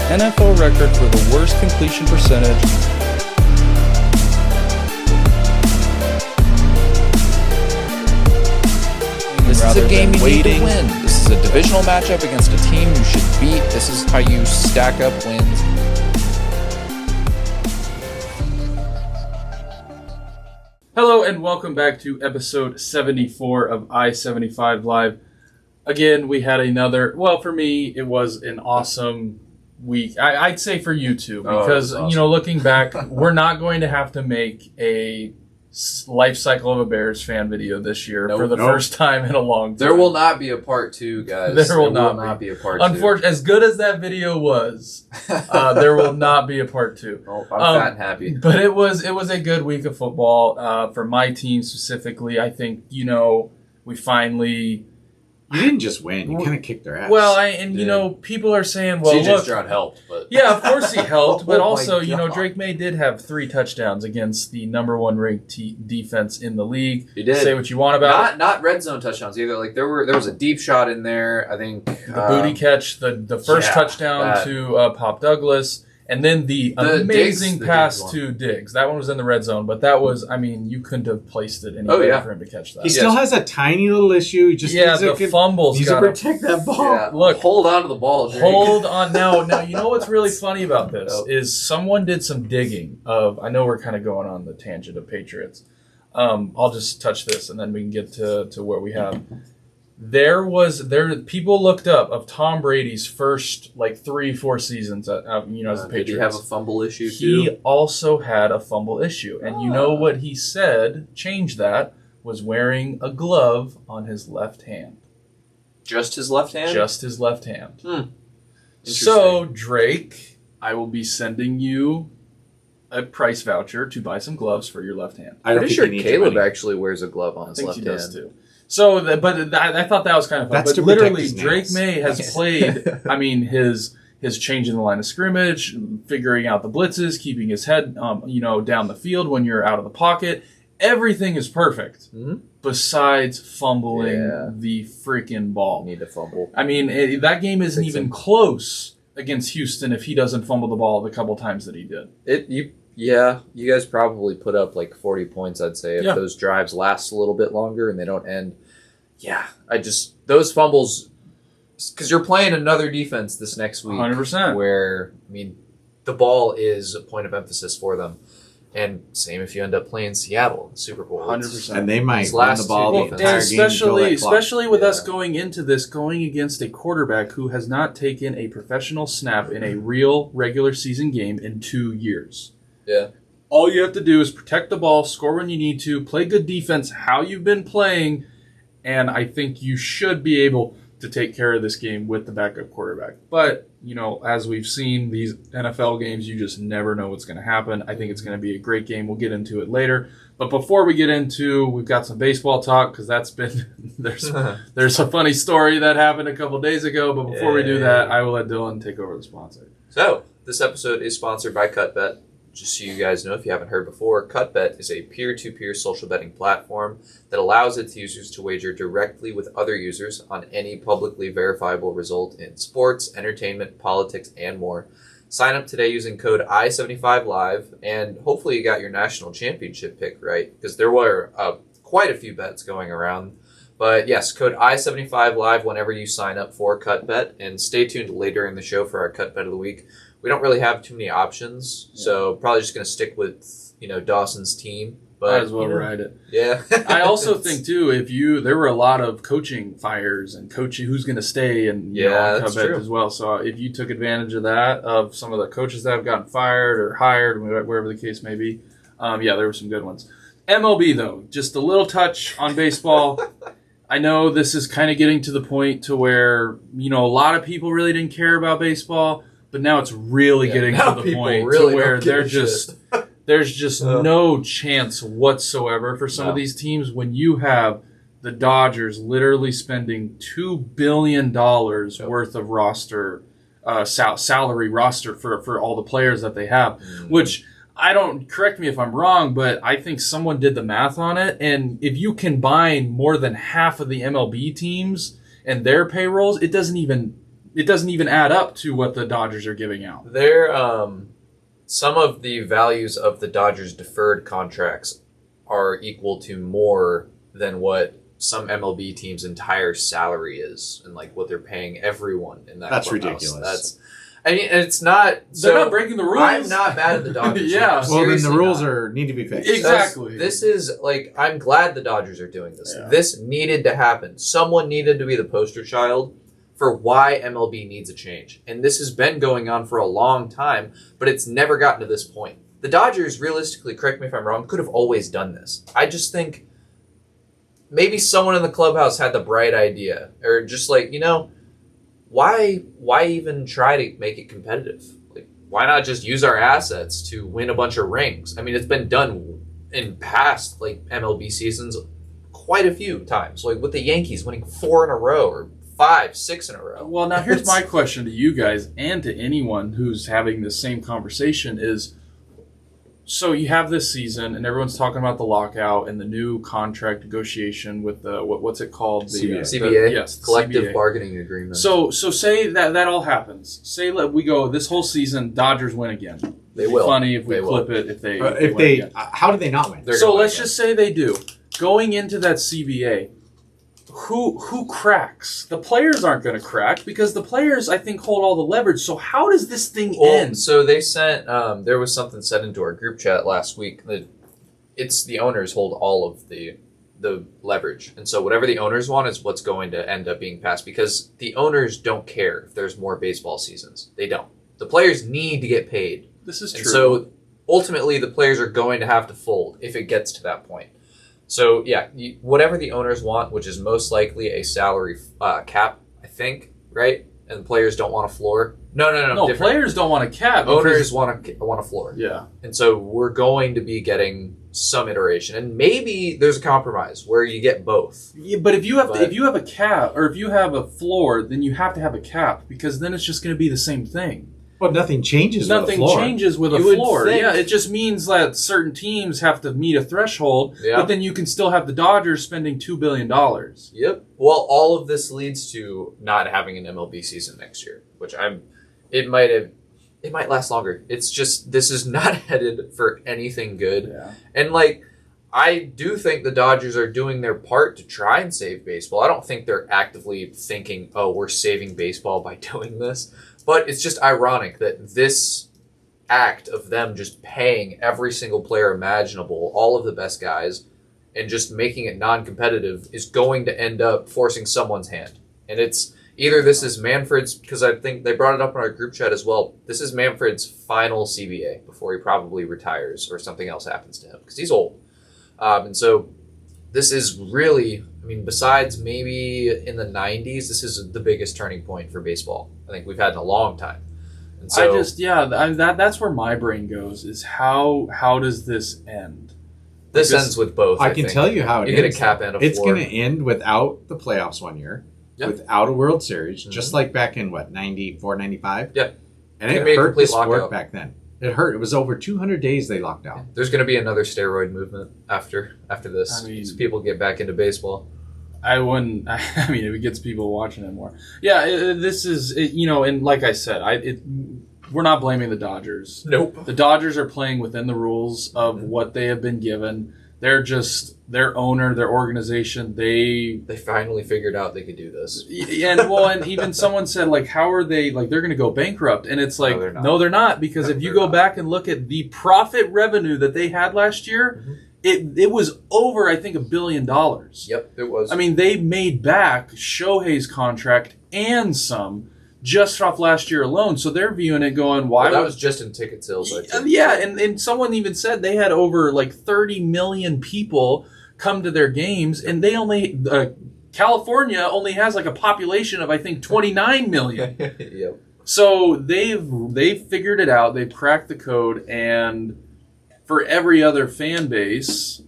NFL record for the worst completion percentage. This is a game you need to win. This is a divisional matchup against a team you should beat. This is how you stack up wins. Hello and welcome back to episode 74 of i75Live. Again, we had another, well, for me, it was an awesome week. I'd say for you too, because, awesome. Looking back, we're not going to have to make a life cycle of a Bears fan video this year for the first time in a long time. There will not be a part two, guys. There will not be a part two. Unfortunately, as good as that video was, there will not be a part two. Oh, I'm fat and happy. But it was a good week of football for my team specifically. I think, we finally... You didn't just win. You kind of kicked their ass. Well, people are saying, well, CJ Stroud helped. But... Yeah, of course he helped. But also, Drake May did have 3 touchdowns against the number 1 ranked defense in the league. He did. Say what you want about it. Not red zone touchdowns either. Like there was a deep shot in there. I think the booty catch, the first touchdown to Pop Douglas. And then the amazing pass to Diggs. That one was in the red zone, but that was, you couldn't have placed it any better for him to catch that. He still has a tiny little issue. He just the fumbles. He's to protect that ball. Yeah, look, hold on to the ball, Drake. Hold on. Now, you know what's really funny about this is someone did some digging of, I know we're kind of going on the tangent of Patriots. I'll just touch this and then we can get to what we have. People looked up of Tom Brady's first 3-4 seasons as the Patriots. Did he have a fumble issue too? He also had a fumble issue, and you know what he said changed that was wearing a glove on his left hand. Just his left hand? Just his left hand. So Drake, I will be sending you a price voucher to buy some gloves for your left hand. I'm pretty sure Caleb actually wears a glove on his left hand. I think he does too. So, I thought that was kind of fun. That's but literally, Drake May has played, his changing the line of scrimmage, figuring out the blitzes, keeping his head, down the field when you're out of the pocket. Everything is perfect, besides fumbling the freaking ball. Need to fumble. That game isn't even close against Houston if he doesn't fumble the ball the couple times that he did. Yeah, you guys probably put up 40 points, I'd say, if those drives last a little bit longer and they don't end. Yeah, those fumbles, because you're playing another defense this next week. 100%. Where, the ball is a point of emphasis for them. And same if you end up playing Seattle in the Super Bowl. 100%. And they might run the ball the entire game. Especially with us going into this, going against a quarterback who has not taken a professional snap in a real regular season game in 2 years. Yeah. All you have to do is protect the ball, score when you need to, play good defense, how you've been playing, and I think you should be able to take care of this game with the backup quarterback. But, as we've seen these NFL games, you just never know what's going to happen. I think it's going to be a great game. We'll get into it later. But before we get into, we've got some baseball talk because that's been, there's a funny story that happened a couple days ago. But before we do that, I will let Dylan take over the sponsor. So, this episode is sponsored by CutBet. Just so you guys know, if you haven't heard before, CutBet is a peer-to-peer social betting platform that allows its users to wager directly with other users on any publicly verifiable result in sports, entertainment, politics, and more. Sign up today using code i75Live, and hopefully you got your national championship pick right, because there were quite a few bets going around. But yes, code i75Live whenever you sign up for CutBet, and stay tuned later in the show for our CutBet of the week. We don't really have too many options, so probably just going to stick with, Dawson's team. But might as well ride it. Yeah. I also think, too, there were a lot of coaching fires and coaching who's going to stay and, that's true. as well. So if you took advantage of that, of some of the coaches that have gotten fired or hired, wherever the case may be, there were some good ones. MLB, though, just a little touch on baseball. I know this is kind of getting to the point to where, a lot of people really didn't care about baseball. But now it's really getting to the point to where there's just no chance whatsoever for some of these teams when you have the Dodgers literally spending $2 billion worth of roster salary roster for all the players that they have, which correct me if I'm wrong, but I think someone did the math on it. And if you combine more than half of the MLB teams and their payrolls, it doesn't even it doesn't even add up to what the Dodgers are giving out. Some of the values of the Dodgers' deferred contracts are equal to more than what some MLB team's entire salary is, and like what they're paying everyone in that. That's clubhouse. ridiculous. It's not. They're not breaking the rules. I'm not mad at the Dodgers. Yeah. Well, then the rules need to be fixed. Exactly. This is like, I'm glad the Dodgers are doing this. Yeah. This needed to happen. Someone needed to be the poster child for why MLB needs a change. And this has been going on for a long time, but it's never gotten to this point. The Dodgers, realistically, correct me if I'm wrong, could have always done this. I just think maybe someone in the clubhouse had the bright idea, or just like, why even try to make it competitive? Like, why not just use our assets to win a bunch of rings? I mean, it's been done in past like MLB seasons quite a few times, like with the Yankees winning 4 in a row or 5, 6 in a row. Well, now here's my question to you guys and to anyone who's having this same conversation is, so you have this season and everyone's talking about the lockout and the new contract negotiation with the, what's it called? The CBA? Yes. Collective CBA. bargaining agreement. So say that all happens. Say we go this whole season, Dodgers win again. They will. Funny if we They clip will. it if they If win they, again. how do they not win? They're So gonna let's win just say they do. Going into that CBA, who cracks? The players aren't going to crack because the players, I think, hold all the leverage. So how does this thing end? So they sent. There was something said into our group chat last week that it's the owners hold all of the leverage, and so whatever the owners want is what's going to end up being passed, because the owners don't care if there's more baseball seasons. They don't. The players need to get paid. This is true. And so ultimately, the players are going to have to fold if it gets to that point. So yeah, whatever the owners want, which is most likely a salary cap, I think, right? And the players don't want a floor. No. No, players don't want a cap. Owners want a floor. Yeah. And so we're going to be getting some iteration, and maybe there's a compromise where you get both. Yeah, but if you have a cap or if you have a floor, then you have to have a cap because then it's just going to be the same thing. Well, nothing changes Nothing with a floor. changes with a You would floor. think. Yeah, it just means that certain teams have to meet a threshold, Yeah. but then you can still have the Dodgers spending $2 billion. Yep. Well, all of this leads to not having an MLB season next year, which it might last longer. It's just, this is not headed for anything good. Yeah. And I do think the Dodgers are doing their part to try and save baseball. I don't think they're actively thinking, oh, we're saving baseball by doing this. But it's just ironic that this act of them just paying every single player imaginable, all of the best guys, and just making it non-competitive is going to end up forcing someone's hand. And it's either this is Manfred's, because I think they brought it up in our group chat as well, this is Manfred's final CBA before he probably retires or something else happens to him, because he's old. And so this is really, besides maybe in the 90s, this is the biggest turning point for baseball I think we've had in a long time. And so, that's where my brain goes, is how does this end? this ends with both. I can think. tell you how it You ends. get a cap and a It's floor. going to end without the playoffs one year, Yep. without a World Series, Mm-hmm. just like back in, 94, 95? Yeah. And It's it gonna be a hurt the complete sport lockout. back then. It hurt. It was over 200 days they locked out. There's going to be another steroid movement after this. So people get back into baseball. I wouldn't. If it gets people watching it more. Yeah, this is and like I said, we're not blaming the Dodgers. Nope. The Dodgers are playing within the rules of what they have been given. They're just their owner, their organization. They finally figured out they could do this. and even someone said how are they they're going to go bankrupt? And it's like No, they're not. because if you They're go not. back and look at the profit revenue that they had last year, it was over I think $1 billion. Yep, it was. They made back Shohei's contract and some just off last year alone. So they're viewing it going, why? That was just in ticket sales, I think. Yeah, and someone even said they had over 30 million people come to their games, and they only California only has a population of I think 29 million. Yep. So they've figured it out. They've cracked the code, and for every other fan base,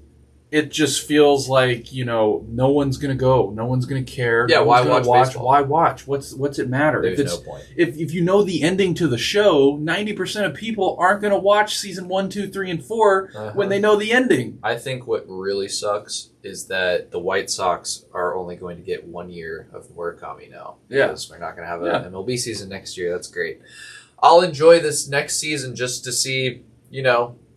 it just feels like, no one's going to go. No one's going to care. Yeah, no why one's gonna watch baseball? Why watch? What's it matter? There's if it's, no point. If you know the ending to the show, 90% of people aren't going to watch season 1, 2, 3, and 4 when they know the ending. I think what really sucks is that the White Sox are only going to get 1 year of Murakami now. Yeah. Because we're not going to have an MLB season next year. That's great. I'll enjoy this next season just to see,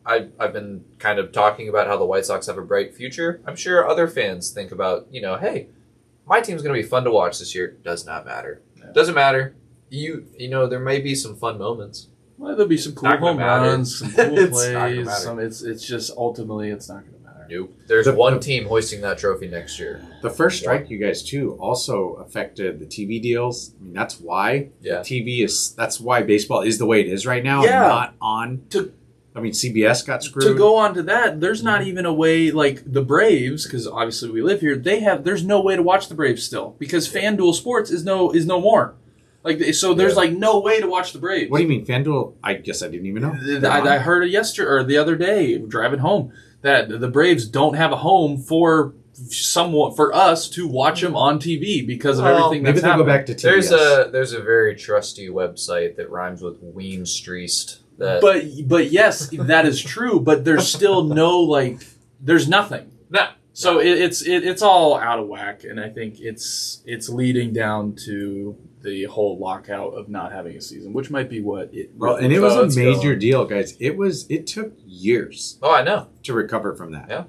I've been kind of talking about how the White Sox have a bright future. I'm sure other fans think about, hey, my team's going to be fun to watch this year. Does not matter. Yeah. Doesn't matter. There may be some fun moments. Well, there'll be some cool home runs, some cool plays. It's just ultimately it's not going to matter. Nope. There's one team hoisting that trophy next year. The first strike, you guys too, also affected the TV deals. I mean, that's why that's why baseball is the way it is right now. Yeah. And not on. CBS got screwed. To go on to that, there's not even a way, like the Braves, because obviously we live here. There's no way to watch the Braves still because FanDuel Sports is no more. There's no way to watch the Braves. What do you mean, FanDuel? I guess I didn't even know. I heard it yesterday or the other day driving home that the Braves don't have a home for us to watch them on TV because of everything that's happening. Maybe they'll go back to TBS. There's a very trusty website that rhymes with Weenstreist. But yes, that is true. But there's still there's nothing. No. So it's all out of whack, and I think it's leading down to the whole lockout of not having a season, which might be what it. Well, and it was a major deal, guys. It took years. Oh, I know. To recover from that. Yeah,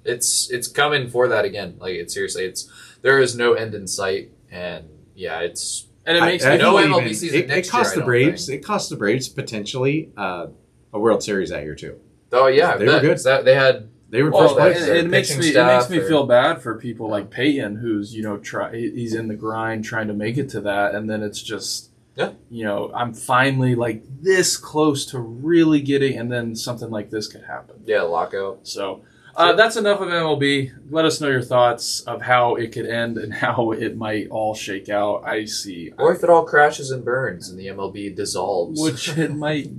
it's coming for that again. There is no end in sight, and it's. And it makes no MLB season next year. It cost the Braves potentially a World Series that year too. Oh yeah, they were good. They were first place. And it makes me feel bad for people like Peyton, who's he's in the grind trying to make it to that, and then it's just I'm finally this close to really getting, and then something like this could happen. Yeah, lockout. So. That's enough of MLB. Let us know your thoughts of how it could end and how it might all shake out. Or if it all crashes and burns and the MLB dissolves. Which it might,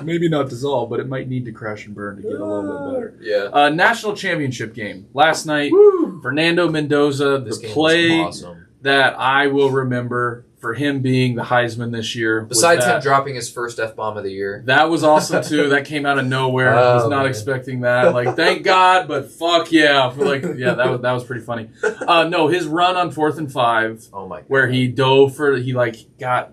maybe not dissolve, but it might need to crash and burn to get a little bit better. Yeah. National championship game. Last night, Fernando Mendoza, the play that I will remember for him being the Heisman this year. Besides him dropping his first F-bomb of the year. That was awesome, too. That came out of nowhere. I was not expecting that. Thank God, but fuck yeah. That was pretty funny. No, his run on 4th and 5. Oh, my God. Where he dove got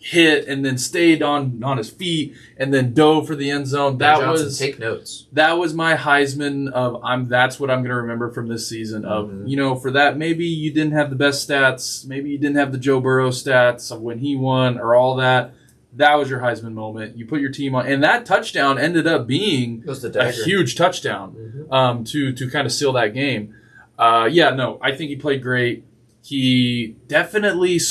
hit and then stayed on his feet and then dove for the end zone. Take notes. That was my Heisman of that's what I'm going to remember from this season of, for that, maybe you didn't have the best stats. Maybe you didn't have the Joe Burrow stats of when he won or all that. That was your Heisman moment. You put your team on, and that touchdown ended up being a huge touchdown to kind of seal that game. I think he played great. He definitely,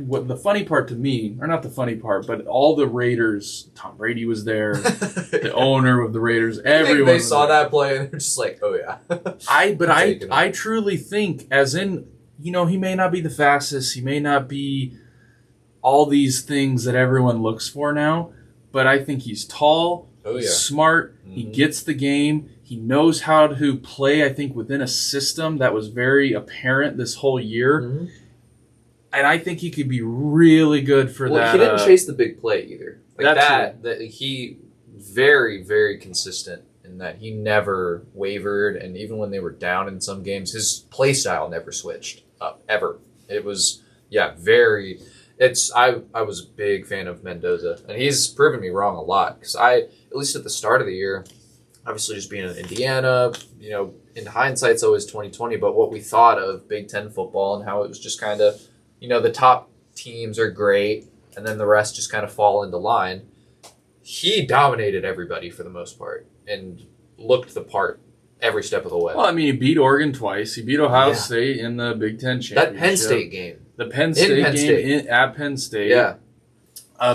what the funny part to me, or not the funny part, but all the Raiders, Tom Brady was there, the owner of the Raiders, everyone. They saw that play and they're just like, oh yeah. I truly think, as in, he may not be the fastest, he may not be all these things that everyone looks for now, but I think he's tall, he's smart, he gets the game. He knows how to play, I think, within a system that was very apparent this whole year. Mm-hmm. And I think he could be really good for that. He didn't chase the big play either. That he very, very consistent in that he never wavered. And even when they were down in some games, his play style never switched up, ever. It was, very... I was a big fan of Mendoza. And he's proven me wrong a lot. Because at least at the start of the year... Obviously, just being in Indiana, in hindsight, it's always 2020. But what we thought of Big Ten football and how it was just kind of, the top teams are great, and then the rest just kind of fall into line. He dominated everybody for the most part and looked the part every step of the way. Well, he beat Oregon twice. He beat Ohio State in the Big Ten championship. That Penn State game. The Penn State game at Penn State. Yeah.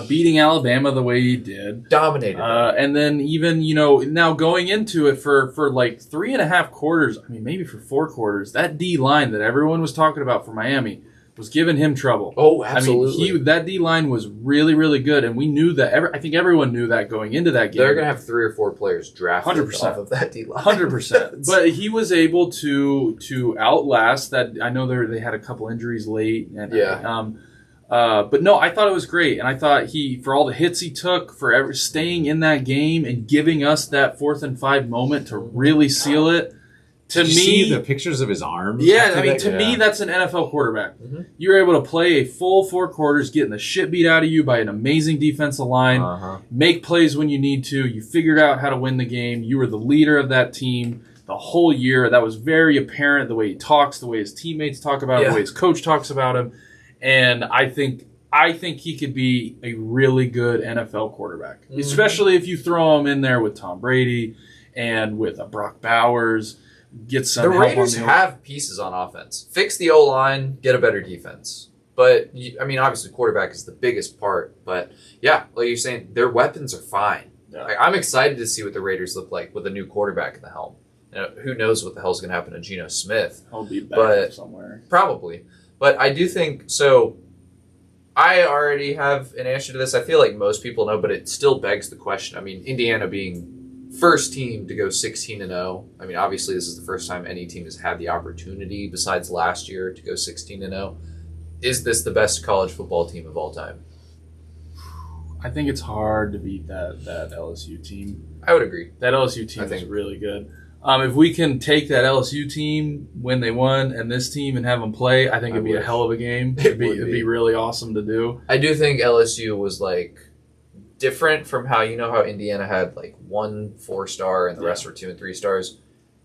Beating Alabama the way he did. Dominated. And then even, now going into it for 3.5 quarters, maybe for 4 quarters, that D-line that everyone was talking about for Miami was giving him trouble. Oh, absolutely. I mean, that D-line was really, really good, and we knew that. I think everyone knew that going into that game. They're going to have 3 or 4 players drafted 100%. off of that D-line. 100%. But he was able to outlast that. I know they had a couple injuries late. And, but no, I thought it was great, and I thought for all the hits he took, for staying in that game and giving us that 4th and 5 moment to really seal it. Did you see the pictures of his arms? Yeah, I mean, to me, that's an NFL quarterback. Mm-hmm. You're able to play a full 4 quarters, getting the shit beat out of you by an amazing defensive line, make plays when you need to. You figured out how to win the game. You were the leader of that team the whole year. That was very apparent, the way he talks, the way his teammates talk about him, the way his coach talks about him. And I think he could be a really good NFL quarterback, especially if you throw him in there with Tom Brady and with a Brock Bowers. Get some. The Raiders have pieces on offense. Fix the O-line, get a better defense. But, I mean, obviously quarterback is the biggest part. But, yeah, like you're saying, their weapons are fine. Yeah. Like, I'm excited to see what the Raiders look like with a new quarterback at the helm. You know, who knows what the hell's going to happen to Geno Smith. He'll be back somewhere. Probably. But I do think, so I already have an answer to this. I feel like most people know, but it still begs the question. I mean, Indiana being first team to go 16-0. I mean, obviously, this is the first time any team has had the opportunity, besides last year, to go 16-0. Is this the best college football team of all time? I think it's hard to beat that LSU team. I would agree. That LSU team is really good. If we can take that LSU team when they won and this team and have them play, I think it'd be a hell of a game. It'd be really awesome to do. I do think LSU was like different from how Indiana had like 1 4-star and the rest were 2 and 3 stars.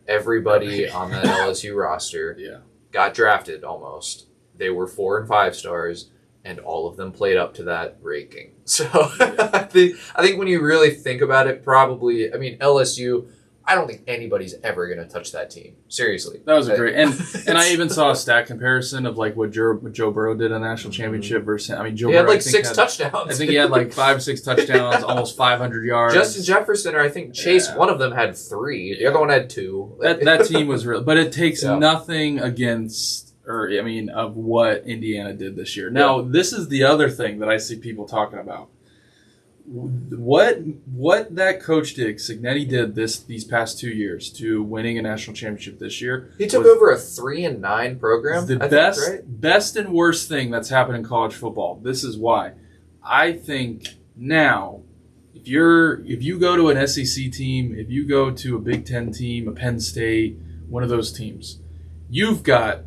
Everybody on that LSU roster got drafted almost. They were 4 and 5 stars, and all of them played up to that ranking. So I think when you really think about it, probably, I mean, LSU, I don't think anybody's ever going to touch that team. Seriously. That was great. And I even saw a stat comparison of like what Joe Burrow did in a national championship versus, I mean, Joe Burrow. He had like 6 touchdowns. I think he had like 5, 6 touchdowns, almost 500 yards. Justin Jefferson, or I think Chase, one of them had 3. The other one had 2. That team was real. But it takes nothing of what Indiana did this year. Now, this is the other thing that I see people talking about. What that coach did, Cignetti did these past 2 years to winning a national championship this year. He took over a 3-9 program. The best and worst thing that's happened in college football. This is why. I think now, if you go to an SEC team, if you go to a Big Ten team, a Penn State, one of those teams, you've got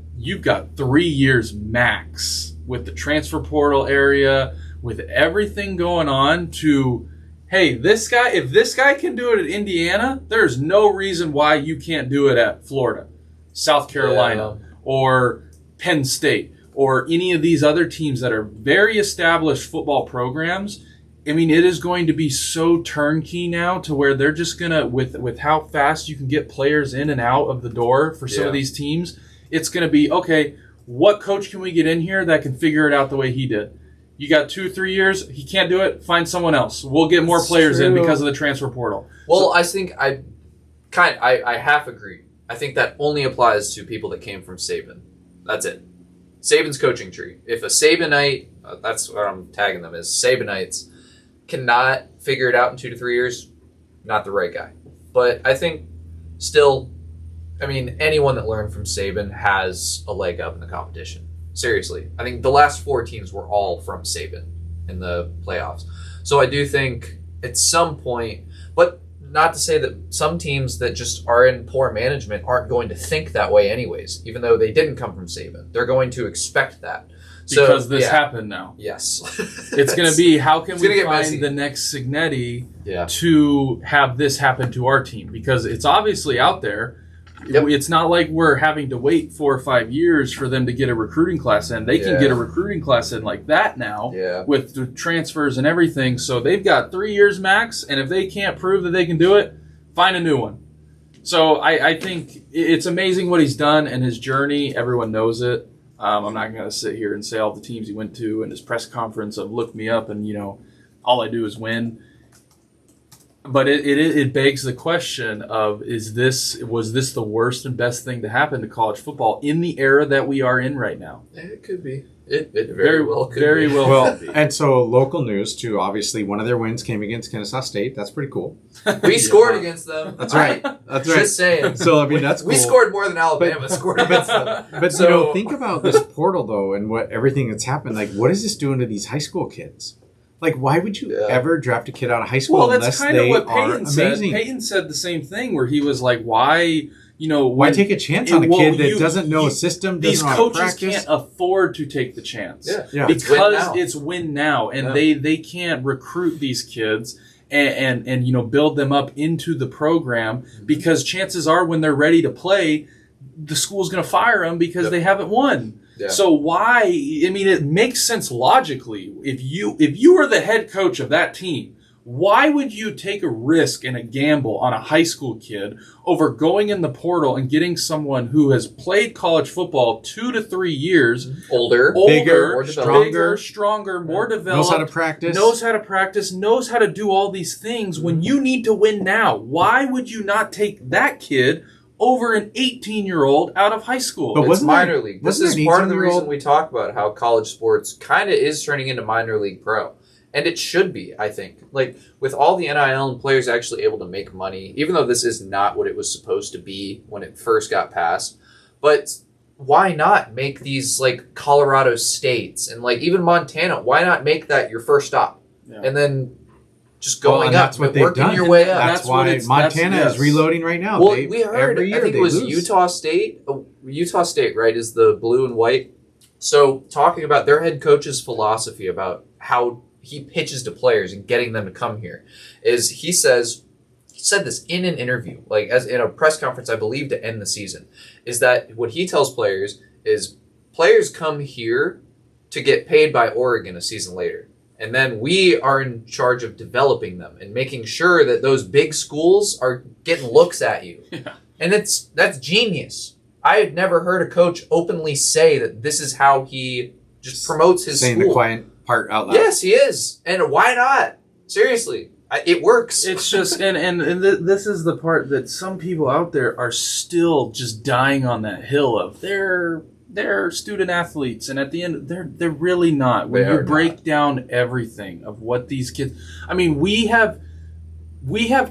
3 years max with the transfer portal area, with everything going on to, hey, if this guy can do it at Indiana, there's no reason why you can't do it at Florida, South Carolina, or Penn State, or any of these other teams that are very established football programs. I mean, it is going to be so turnkey now to where they're just going to, with how fast you can get players in and out of the door for some of these teams, it's going to be, okay, what coach can we get in here that can figure it out the way he did? You got 2-3 years. He can't do it. Find someone else. We'll get more players in because of the transfer portal. Well, I think I half agree. I think that only applies to people that came from Saban. That's it. Saban's coaching tree. If a Sabanite, that's what I'm tagging them as, Sabanites cannot figure it out in 2 to 3 years, not the right guy. But I think still, I mean, anyone that learned from Saban has a leg up in the competition. Seriously. I think the last 4 teams were all from Saban in the playoffs. So I do think at some point, but not to say that some teams that just are in poor management aren't going to think that way anyways, even though they didn't come from Saban. They're going to expect that. Because this happened now. Yes. It's going to be, how can we find the next Cignetti to have this happen to our team? Because it's obviously out there. Yep. It's not like we're having to wait 4 or 5 years for them to get a recruiting class in. They can get a recruiting class in like that now with the transfers and everything. So they've got 3 years max, and if they can't prove that they can do it, find a new one. So I think it's amazing what he's done and his journey. Everyone knows it. I'm not going to sit here and say all the teams he went to and his press conference of look me up and, all I do is win. But it begs the question of was this the worst and best thing to happen to college football in the era that we are in right now? It could be. It very well could very be. well could be. And so local news too. Obviously, one of their wins came against Kennesaw State. That's pretty cool. We scored against them. That's right. That's right. Just saying. So I mean, that's cool. We scored more than Alabama scored against them. But So- think about this portal though, and everything that's happened. Like, what is this doing to these high school kids? Like, why would you ever draft a kid out of high school that's unless kind of they what are Peyton said. amazing? Peyton said the same thing where he was like, why take a chance on a kid that doesn't know a system? These doesn't know how to coaches practice? can't afford to take the chance. Yeah. Because it's win now, and they can't recruit these kids and build them up into the program because chances are when they're ready to play, the school's going to fire them because they haven't won. Yeah. So why? I mean, it makes sense logically. If you were the head coach of that team, why would you take a risk and a gamble on a high school kid over going in the portal and getting someone who has played college football 2 to 3 years, older, bigger, more stronger, more developed, knows how to practice, knows how to do all these things when you need to win now? Why would you not take that kid over an 18-year-old out of high school? But It's minor league. This is wasn't part of the 18-year-old reason we talk about how college sports kind of is turning into minor league pro. And it should be, I think. Like, with all the NIL and players actually able to make money, even though this is not what it was supposed to be when it first got passed, but why not make these, like, Colorado states and, like, even Montana, why not make that your first stop? Yeah. And then just going up, that's what they've working done. your way up. That's why Montana is reloading right now. Well, we heard, every year I think they it was lose. Utah State. Utah State, right, is the blue and white. So talking about their head coach's philosophy about how he pitches to players and getting them to come here is he said this in an interview, like as in a press conference, I believe, to end the season, is that what he tells players is players come here to get paid by Oregon a season later. And then we are in charge of developing them and making sure that those big schools are getting looks at you. Yeah. And that's genius. I had never heard a coach openly say that this is how he just promotes his saying school. the quiet part out loud. Yes, he is. And why not? Seriously. It works. It's just, this is the part that some people out there are still just dying on that hill of they're student athletes, and at the end they're really not. When you break down everything of what these kids, I mean, we have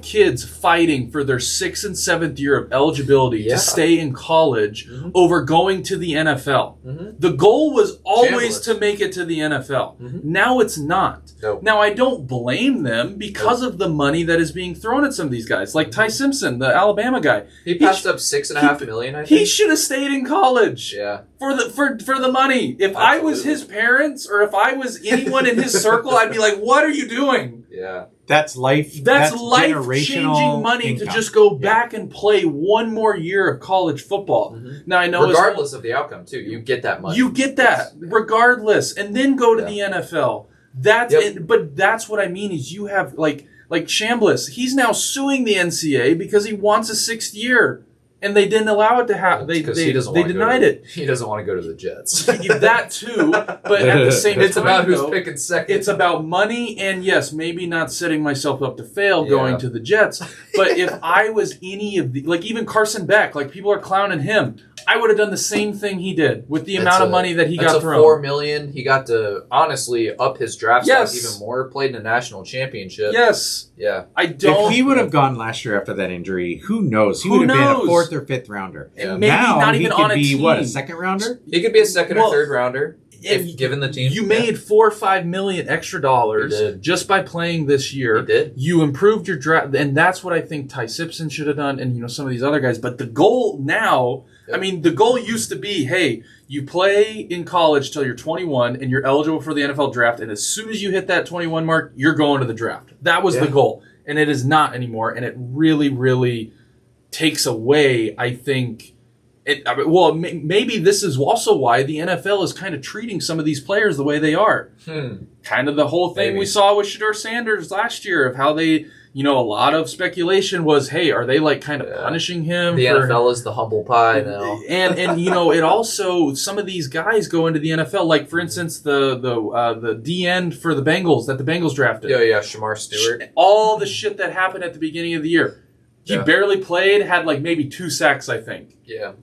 kids fighting for their 6th and 7th year of eligibility to stay in college over going to the NFL. The goal was always to make it to the NFL. Now it's not. Nope. Now I don't blame them because of the money that is being thrown at some of these guys, like Ty Simpson, the Alabama guy. He passed up $6.5 million, I think. He should have stayed in college. Yeah. For the money. If I was his parents or if I was anyone in his circle, I'd be like, what are you doing? Yeah. That's life. That's life-changing money income. to just go back and play one more year of college football. Now I know, regardless of the outcome, too, you get that money. You get that regardless, and then go to the NFL. That's it. But that's what I mean is you have like Chambliss. He's now suing the NCAA because he wants a 6th year. And they didn't allow it to happen. They denied it. He doesn't want to go to the Jets. That too, but at the same time, it's about who's picking second. It's about money, and yes, maybe not setting myself up to fail going to the Jets. But if I was any of the, like even Carson Beck, like people are clowning him, I would have done the same thing he did with the amount of money that he got thrown. $4 million. He got to honestly up his draft stock even more. Played in a national championship. Yes. Yeah. If he would have gone last year after that injury, who knows? He would have been a 4th or 5th rounder. And maybe now, not even on a team. He could be, what, a 2nd rounder? He could be a 2nd or 3rd rounder if given the team. You made $4 or $5 million extra dollars just by playing this year. He did. You improved your draft, and that's what I think Ty Simpson should have done, and some of these other guys. But the goal now, I mean, the goal used to be, hey, you play in college till you're 21 and you're eligible for the NFL draft, and as soon as you hit that 21 mark, you're going to the draft. That was the goal, and it is not anymore, and it really, really takes away, I think. Maybe this is also why the NFL is kind of treating some of these players the way they are. Kind of the whole thing we saw with Shedeur Sanders last year of how they, a lot of speculation was, hey, are they like kind of punishing him? The NFL is the humble pie now. And it also, some of these guys go into the NFL, like for instance, the D end for the Bengals that the Bengals drafted. Yeah, Shamar Stewart. All the shit that happened at the beginning of the year. He barely played, had like maybe 2 sacks, I think. Yeah.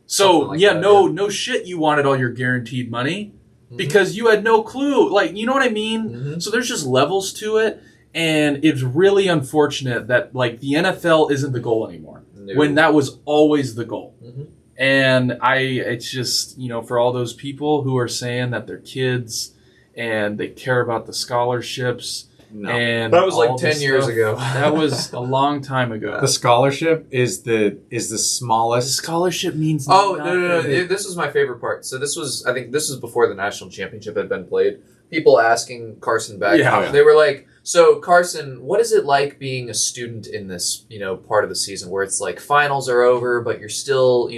So like no shit, you wanted all your guaranteed money because you had no clue. Like, you know what I mean? Mm-hmm. So there's just levels to it, and it's really unfortunate that like the NFL isn't the goal anymore when that was always the goal. Mm-hmm. And it's just, for all those people who are saying that they're kids and they care about the scholarships. No. And that was like 10 years ago. That was a long time ago. The scholarship is the smallest. The scholarship means nothing. No. This was my favorite part. So I think this was before the national championship had been played. People asking Carson Beck. Yeah. They were like, so Carson, what is it like being a student in this, part of the season where it's like finals are over, but you're still,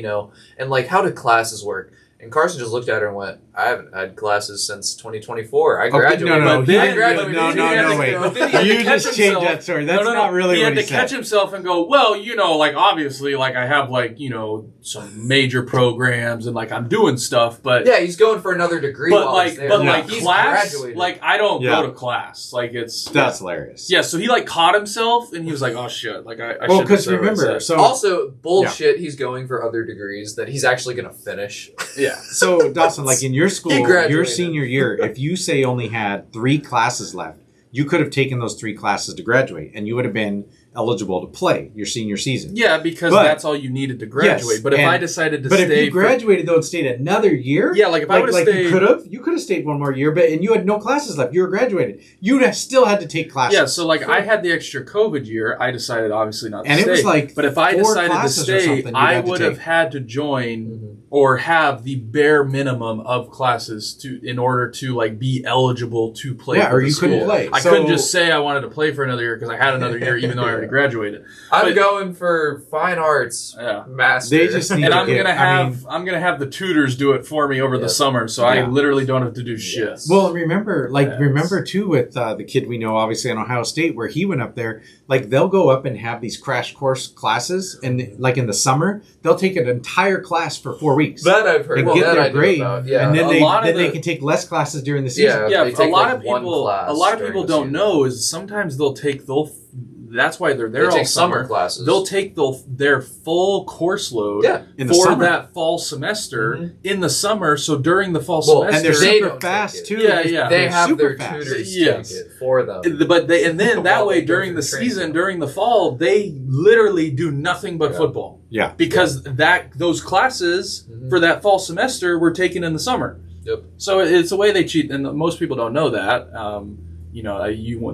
and like how do classes work? And Carson just looked at her and went, I haven't had classes since 2024. I graduated. No, wait. You just changed that story. That's not really what he said. He had to catch himself and go, well, like obviously, like I have like, some major programs and like I'm doing stuff, but yeah, he's going for another degree. But like he's class, graduated. like I don't go to class. Like that's hilarious. Yeah, so he like caught himself and he was like, oh shit, like I well, because remember, so also bullshit. He's going for other degrees that he's actually going to finish. Yeah. So Dawson, like in your school, your senior year, if you say only had 3 classes left, you could have taken those 3 classes to graduate, and you would have been eligible to play your senior season. Yeah, because that's all you needed to graduate. Yes, but if I decided to stay... But if you graduated, though, and stayed another year... Yeah, like if I would have stayed... You could have stayed one more year, and you had no classes left. You were graduated. You'd have still had to take classes. Yeah, so like I had the extra COVID year. I decided obviously not to stay. And it was like but if I decided to stay, I would have had to join or have the bare minimum of classes in order to like be eligible to play for the school. Couldn't play. I couldn't just say I wanted to play for another year because I had another year even though I already graduated. I'm going for fine arts master. They just need I'm gonna have the tutors do it for me over the summer, so I literally don't have to do shit. Yes. Well, remember too with the kid we know, obviously in Ohio State, where he went up there. Like they'll go up and have these crash course classes, and like in the summer, they'll take an entire class for 4 weeks. That I've heard. And well, get that their grade, and then they can take less classes during the season. Yeah, a lot of people don't know is sometimes that's why they're there all take summer classes. They'll take their full course load for that fall semester in the summer. So during the fall semester, and they're super fast too. Yeah. They have their tutors take it for them. But then that way during the season, during the fall, they literally do nothing but football. Yeah, because those classes for that fall semester were taken in the summer. Yep. So it's a way they cheat, and most people don't know that.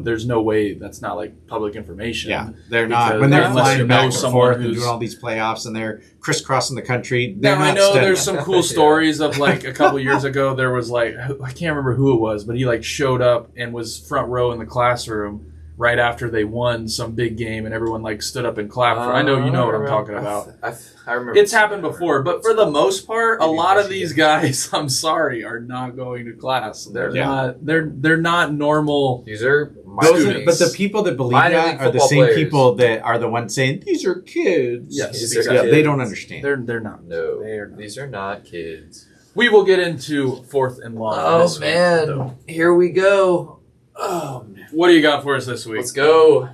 There's no way that's not like public information. Yeah, they're not. When they're flying back and forth and doing all these playoffs and they're crisscrossing the country. I know there's some cool stories of like a couple years ago. There was like, I can't remember who it was, but he like showed up and was front row in the classroom right after they won some big game, and everyone like stood up and clapped. I know you know what I'm talking about. I remember. It's happened before, but for the most part, a lot of these guys, I'm sorry, are not going to class. They're not. They're not normal. These are students. But the people that believe that are the same people that are the ones saying these are kids. Yes, exactly. They don't understand. They're not. No, they are not. These are not kids. We will get into 4th and long. Oh man, here we go. Oh man, what do you got for us this week? Let's go.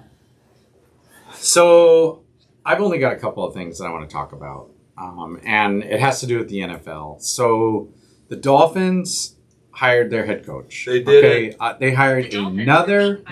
So, I've only got a couple of things that I want to talk about, and it has to do with the NFL. So, the Dolphins hired their head coach. They did. They hired another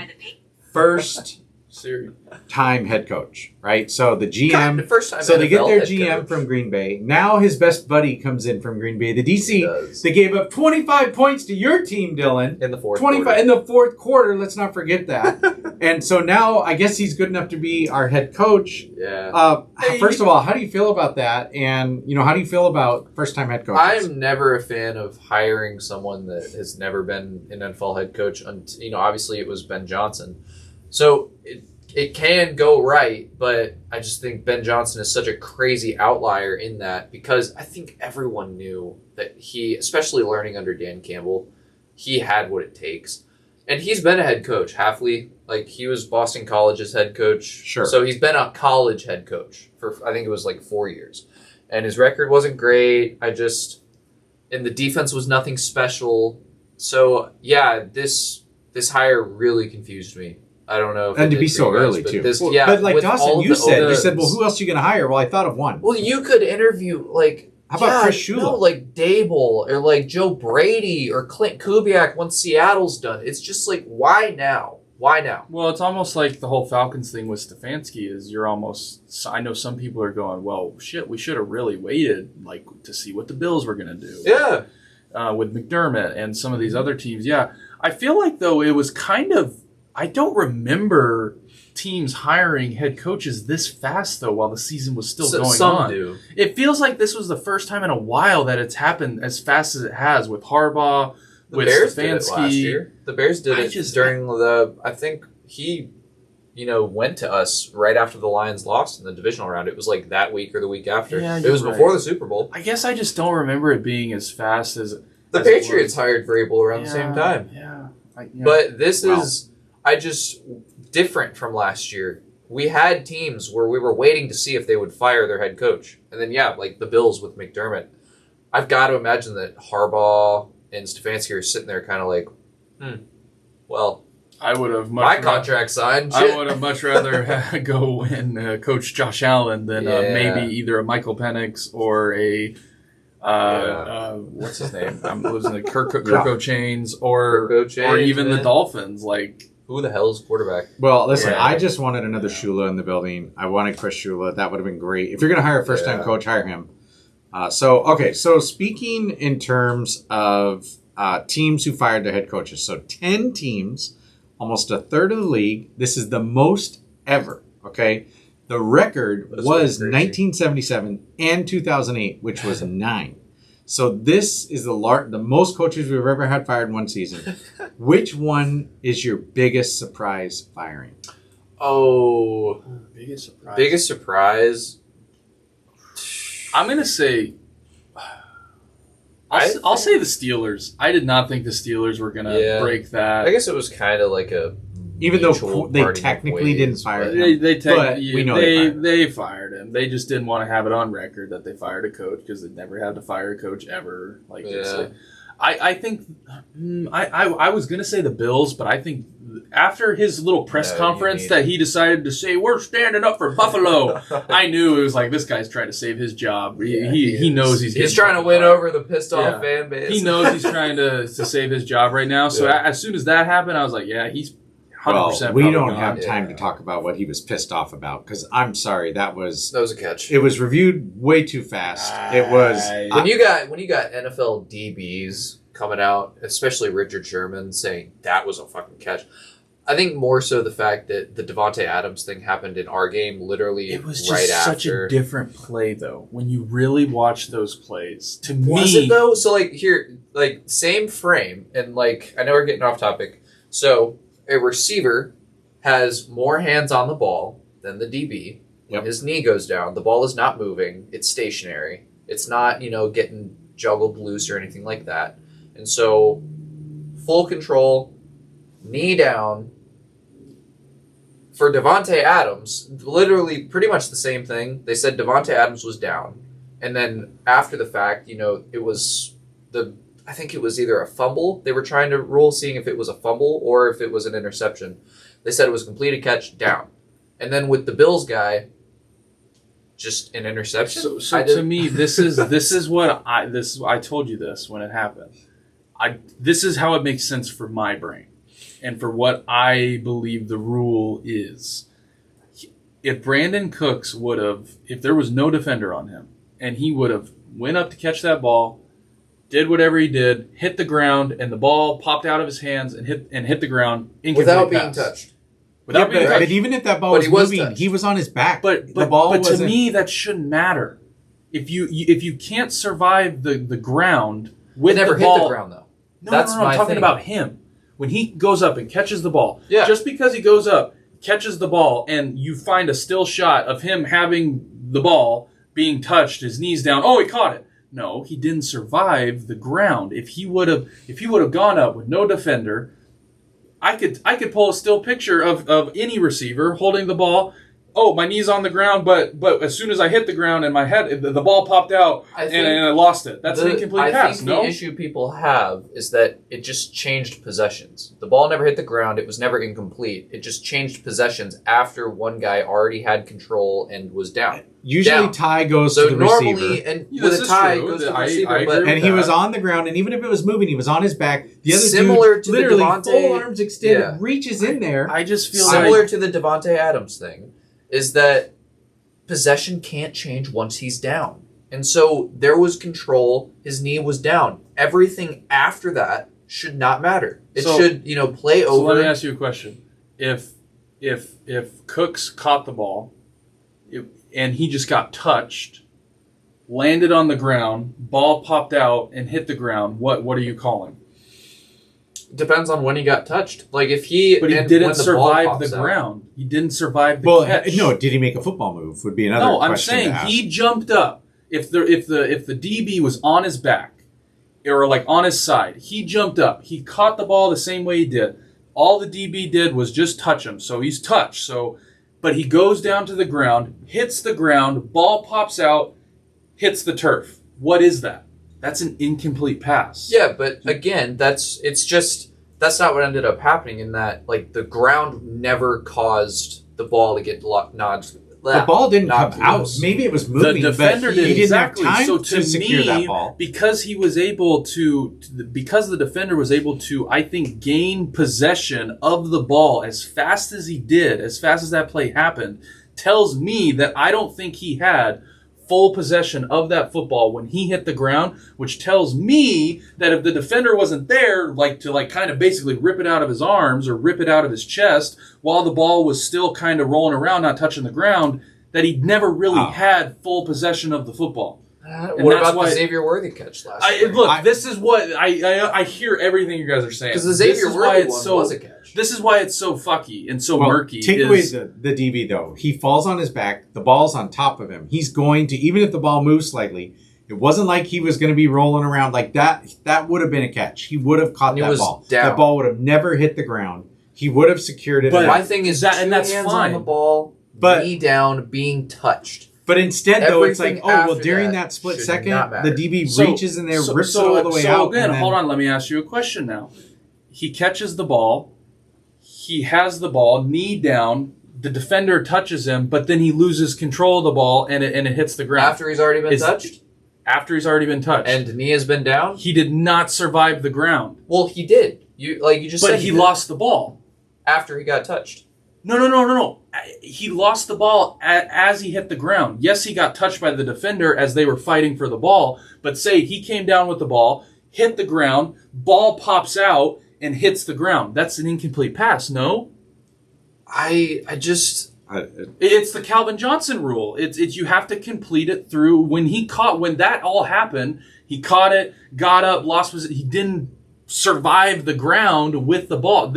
first-time head coach, right? So the GM. So they get their GM from Green Bay. Now his best buddy comes in from Green Bay. The DC. They gave up 25 points to your team, Dylan. In the fourth. 25 quarter. In the fourth quarter. Let's not forget that. And so now I guess he's good enough to be our head coach. Yeah. First of all, how do you feel about that? And how do you feel about first-time head coaches? I'm never a fan of hiring someone that has never been an NFL head coach. Obviously it was Ben Johnson. So it can go right, but I just think Ben Johnson is such a crazy outlier in that because I think everyone knew that he, especially learning under Dan Campbell, he had what it takes. And he's been a head coach. Hafley Like, he was Boston College's head coach. Sure. So he's been a college head coach for, I think it was like 4 years. And his record wasn't great. And the defense was nothing special. So, yeah, this hire really confused me. I don't know. And to be so early, too. But like Dawson, you said, well, who else are you going to hire? Well, I thought of one. Well, you could interview, like... How about Chris Shula? No, like Dable or like Joe Brady or Clint Kubiak once Seattle's done. It's just like, why now? Why now? Well, it's almost like the whole Falcons thing with Stefanski is I know some people are going, well, shit, we should have really waited like to see what the Bills were going to do. Yeah. With McDermott and some of these other teams. Yeah. I feel like, though, it was kind of, I don't remember teams hiring head coaches this fast, though, while the season was still going some on. Do. It feels like this was the first time in a while that it's happened as fast as it has with Harbaugh, The with Bears Stefanski. did it last year. The Bears did it during the... I think he, went to us right after the Lions lost in the divisional round. It was like that week or the week after. Yeah, it was before the Super Bowl. I guess I just don't remember it being as fast as... The Patriots hired Vrabel around the same time. Yeah. But this is... different from last year. We had teams where we were waiting to see if they would fire their head coach. And then, like the Bills with McDermott. I've got to imagine that Harbaugh and Stefanski are sitting there kind of like, well, I would have my contract signed. I would have much rather go and coach Josh Allen than maybe either a Michael Penix or a what's his name? I'm losing the Kirk Chains or even the Dolphins. Like, who the hell is quarterback? Well, listen, I just wanted another Shula in the building. I wanted Chris Shula. That would have been great. If you're going to hire a first-time coach, hire him. So speaking in terms of teams who fired their head coaches, so 10 teams, almost a third of the league. This is the most ever, okay? The record was 1977 and 2008, which was 9. So this is the most coaches we've ever had fired in one season. Which one is your biggest surprise firing? Oh, Biggest surprise. I'm going to say... I'll say the Steelers. I did not think the Steelers were going to break that. I guess it was kind of like a... Even though they technically didn't fire him. They fired him. They just didn't want to have it on record that they fired a coach because they never had to fire a coach ever. I think I was going to say the Bills, but I think after his little press conference that he decided to say, we're standing up for Buffalo, I knew it was like, this guy's trying to save his job. He knows he's trying to win over the pissed off fan base. He knows he's trying to save his job right now. So as soon as that happened, I was like, he's 100%. Well, we don't have time to talk about what he was pissed off about because I'm sorry, that was a catch. It was reviewed way too fast. It was when you got NFL DBs coming out, especially Richard Sherman saying that was a fucking catch. I think more so the fact that the Devontae Adams thing happened in our game literally it was just right such after. A different play though. When you really watch those plays, to me, was it though? So same frame, and I know we're getting off topic. So a receiver has more hands on the ball than the DB. When his knee goes down, the ball is not moving. It's stationary. It's not, getting juggled loose or anything like that. And so, full control, knee down. For Devontae Adams, literally pretty much the same thing. They said Devontae Adams was down. And then after the fact, it was I think it was either a fumble they were trying to rule, seeing if it was a fumble or if it was an interception. They said it was a completed catch, down. And then with the Bills guy, just an interception. So to me, this is what I told you this when it happened. This is how it makes sense for my brain and for what I believe the rule is. If Brandon Cooks if there was no defender on him and he would have went up to catch that ball, did whatever he did, hit the ground, and the ball popped out of his hands and hit the ground without being touched. But even if that ball was moving, he was on his back. But to me, that shouldn't matter. If you can't survive the ground with the ball, hit the ground though. No, I'm talking about him. When he goes up and catches the ball, just because he goes up, catches the ball, and you find a still shot of him having the ball being touched, his knees down. Oh, he caught it. No, he didn't survive the ground. If he would have gone up with no defender, I could pull a still picture of any receiver holding the ball. Oh, my knee's on the ground, but as soon as I hit the ground and my head, the ball popped out and I lost it. That's an incomplete pass, I think the issue people have is that it just changed possessions. The ball never hit the ground. It was never incomplete. It just changed possessions after one guy already had control and was down. Usually tie goes to the receiver. And with a tie, goes to the receiver. And he was on the ground, and even if it was moving, he was on his back. The other similar dude, to literally the Devontae, full arms extended, reaches in there. I just feel similar to the Devontae Adams thing. Is that possession can't change once he's down. And so there was control. His knee was down. Everything after that should not matter. It should, play over. So let me ask you a question. If Cooks caught the ball and he just got touched, landed on the ground, ball popped out and hit the ground, what are you calling? Depends on when he got touched. Like if he, but he didn't survive the ground. He didn't survive the catch. No, did he make a football move? Would be another. No, I'm saying he jumped up. If the DB was on his back or like on his side, he jumped up. He caught the ball the same way he did. All the DB did was just touch him, so he's touched. But he goes down to the ground, hits the ground, ball pops out, hits the turf. What is that? That's an incomplete pass. Yeah, but again, that's not what ended up happening in that, like, the ground never caused the ball to get nudged. The ball didn't come out. Maybe it was moving, the defender but he didn't have time so to secure that ball. Because he was able because the defender was able to, I think, gain possession of the ball as fast as he did, as fast as that play happened, tells me that I don't think he had full possession of that football when he hit the ground, which tells me that if the defender wasn't there, to kind of basically rip it out of his arms or rip it out of his chest while the ball was still kind of rolling around, not touching the ground, that he never really had full possession of the football. What about the Xavier Worthy catch last year? Look, this is what I hear everything you guys are saying. Because the Xavier Worthy one was a catch. This is why it's so fucky and so murky. Take away the DB, though. He falls on his back. The ball's on top of him. He's going to, even if the ball moves slightly, it wasn't like he was going to be rolling around like that. That would have been a catch. He would have caught that ball. Down. That ball would have never hit the ground. He would have secured it. But my thing is that, and that's hands fine. On the ball, knee down, being touched. But instead, though, it's like, during that split second, the DB reaches in there, rips it all the way out. Then, hold on, let me ask you a question now. He catches the ball. He has the ball, knee down. The defender touches him, but then he loses control of the ball, and it hits the ground. After he's already been touched? After he's already been touched. And knee has been down? He did not survive the ground. Well, he did. You just said he lost the ball. After he got touched. No. He lost the ball as he hit the ground. Yes, he got touched by the defender as they were fighting for the ball, but say he came down with the ball, hit the ground, ball pops out, and hits the ground. That's an incomplete pass, no? It's the Calvin Johnson rule. It's you have to complete it through when that all happened, he caught it, got up, lost position. He didn't survive the ground with the ball.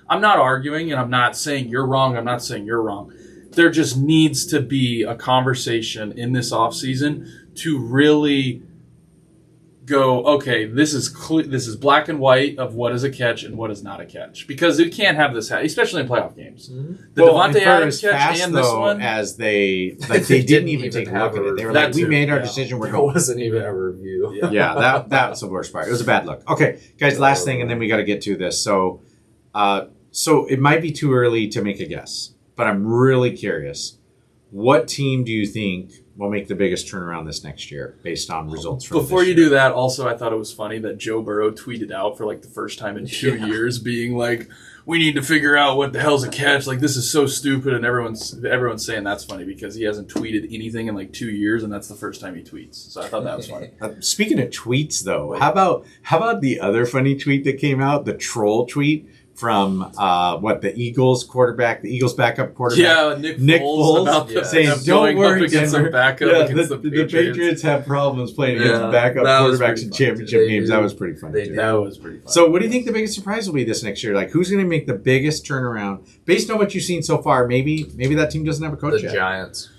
I'm not arguing and I'm not saying you're wrong. I'm not saying you're wrong. There just needs to be a conversation in this offseason to really go, okay, this is black and white of what is a catch and what is not a catch. Because you can't have this, especially in playoff games. Mm-hmm. The Devontae Adams catch and this one. As they didn't even take a look at it. They were like, we made our decision. We're going. It wasn't even a review. Yeah, that's the worst part. It was a bad look. Okay, guys, last thing, and then we got to get to this. So it might be too early to make a guess, but I'm really curious. What team do you think will make the biggest turnaround this next year based on results from Before you do that, also, I thought it was funny that Joe Burrow tweeted out for the first time in 2 years being like, we need to figure out what the hell's a catch. This is so stupid. And everyone's saying that's funny because he hasn't tweeted anything in 2 years, and that's the first time he tweets. So I thought that was funny. Speaking of tweets, though, how about the other funny tweet that came out, the troll tweet from the Eagles quarterback, the Eagles backup quarterback, Nick Foles saying, "Don't worry, Denver. Against the Patriots have problems playing against backup quarterbacks in championship games." That was pretty funny. That was pretty funny. So, what do you think the biggest surprise will be this next year? Who's going to make the biggest turnaround based on what you've seen so far? Maybe that team doesn't have a coach yet. The Giants.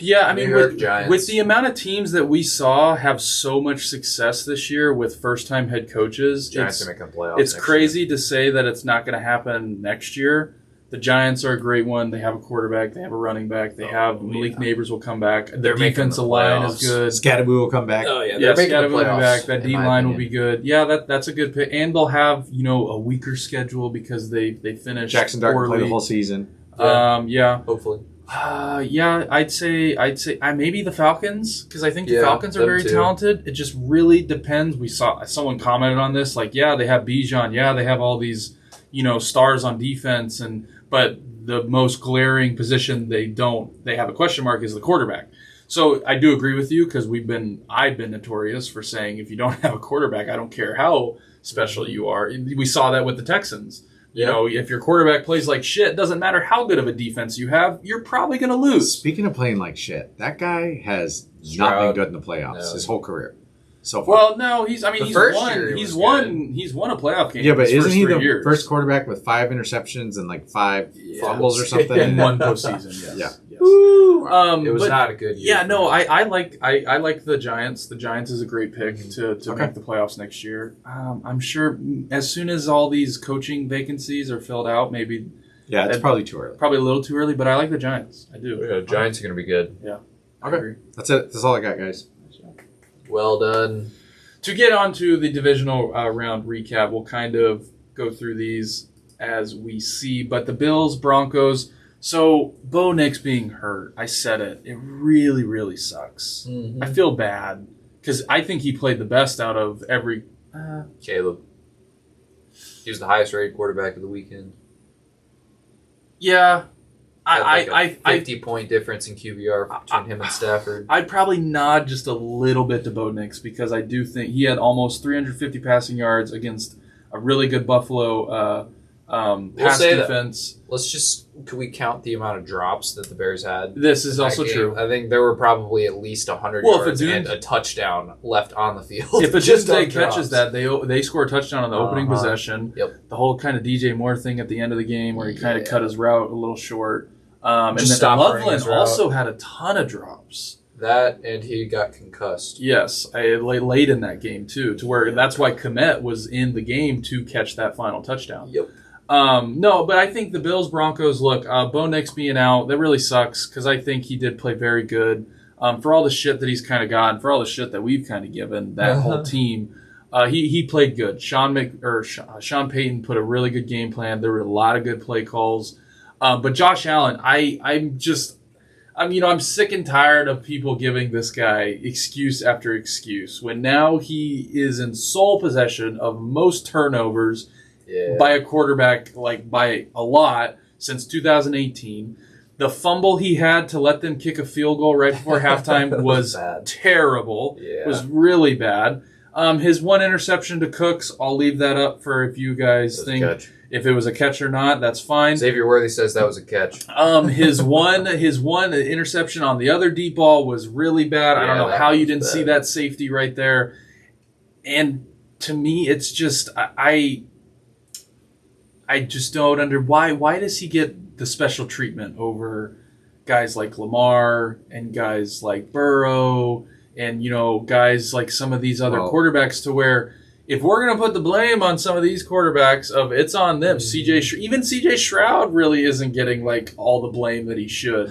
Yeah, I mean, New York Giants. with the amount of teams that we saw have so much success this year with first-time head coaches, Giants are making playoffs. it's crazy to say that it's not going to happen next year. The Giants are a great one. They have a quarterback. They have a running back. They have Malik Neighbors will come back. The defensive line is good. Scatteroo will come back. Oh, yeah. Yeah, They're making the Scatteroo will be playoffs, back. That in my D-line will opinion. be good. Yeah, that's a good pick. And they'll have, a weaker schedule because they finished Jackson Dart can play the poorly. whole season. Yeah. Hopefully. Yeah, I'd say maybe the Falcons, because I think the Yeah, Falcons are them very too. talented. It just really depends. We saw someone commented on this, like, yeah, they have Bijan, yeah, they have all these, stars on defense, but the most glaring position they have a question mark is the quarterback. So I do agree with you, because I've been notorious for saying if you don't have a quarterback, I don't care how special you are. We saw that with the Texans. If your quarterback plays like shit, doesn't matter how good of a defense you have, you're probably going to lose. Speaking of playing like shit, that guy has not been Stroud. good in the playoffs No. his whole career. So far. Well, no, he's The first won. year he He's was won. He's won a playoff game. yeah, but his isn't first he 3 the years. first quarterback with 5 interceptions and like 5 Yeah. fumbles or something? in one postseason? Yes. Yeah. Yes. It was but- not a good year. Yeah, no, I like the Giants. The Giants is a great pick to Okay. make the playoffs next year. I'm sure as soon as all these coaching vacancies are filled out, maybe Yeah, it's probably too early. probably a little too early, but I like the Giants. I do. Yeah, Giants are going to be good. I Okay. agree. That's it. That's all I got, guys. Well done. To get on to the divisional round recap, we'll kind of go through these as we see. But the Bills, Broncos. So Bo Nix being hurt, I said it. It really, really sucks. Mm-hmm. I feel bad because I think he played the best out of every. Caleb. He was the highest rated quarterback of the weekend. Yeah, Had like I a 50-point difference in QBR between him and Stafford. I'd probably nod just a little bit to Bo Nix because I do think he had almost 350 passing yards against a really good Buffalo pass say that. defense. Could we count the amount of drops that the Bears had? This is in that also game? true. I think there were probably at least 100 Well, if yards Adun- and a touchdown left on the field. If Just Adunze on catches drops. that, they score a touchdown on the opening Uh-huh. possession. Yep. The whole kind of DJ Moore thing at the end of the game where he kind of cut his route a little short. And Just then stop running Loveland his route. also had a ton of drops. That and he got concussed. Yes, late in that game too, to where that's why Kmet was in the game to catch that final touchdown. Yep. No, but I think the Bills Broncos look. Bo Nix being out, that really sucks because I think he did play very good. For all the shit that he's kind of gotten, for all the shit that we've kind of given that whole team, he played good. Sean Payton put a really good game plan. There were a lot of good play calls. But Josh Allen, I'm sick and tired of people giving this guy excuse after excuse when now he is in sole possession of most turnovers by a quarterback, like by a lot, since 2018. The fumble he had to let them kick a field goal right before halftime was bad. terrible. Yeah. It was really bad. His one interception to Cooks, I'll leave that up for if you guys think Catch. if it was a catch or not. That's fine. Xavier Worthy says that was a catch. His one interception on the other deep ball was really bad. I don't Yeah, know that how you was didn't see bad. that safety right there. And to me, it's just I just don't why does he get the special treatment over guys like Lamar and guys like Burrow and guys like some of these other quarterbacks, to where if we're going to put the blame on some of these quarterbacks of it's on them, even CJ Stroud really isn't getting like all the blame that he should.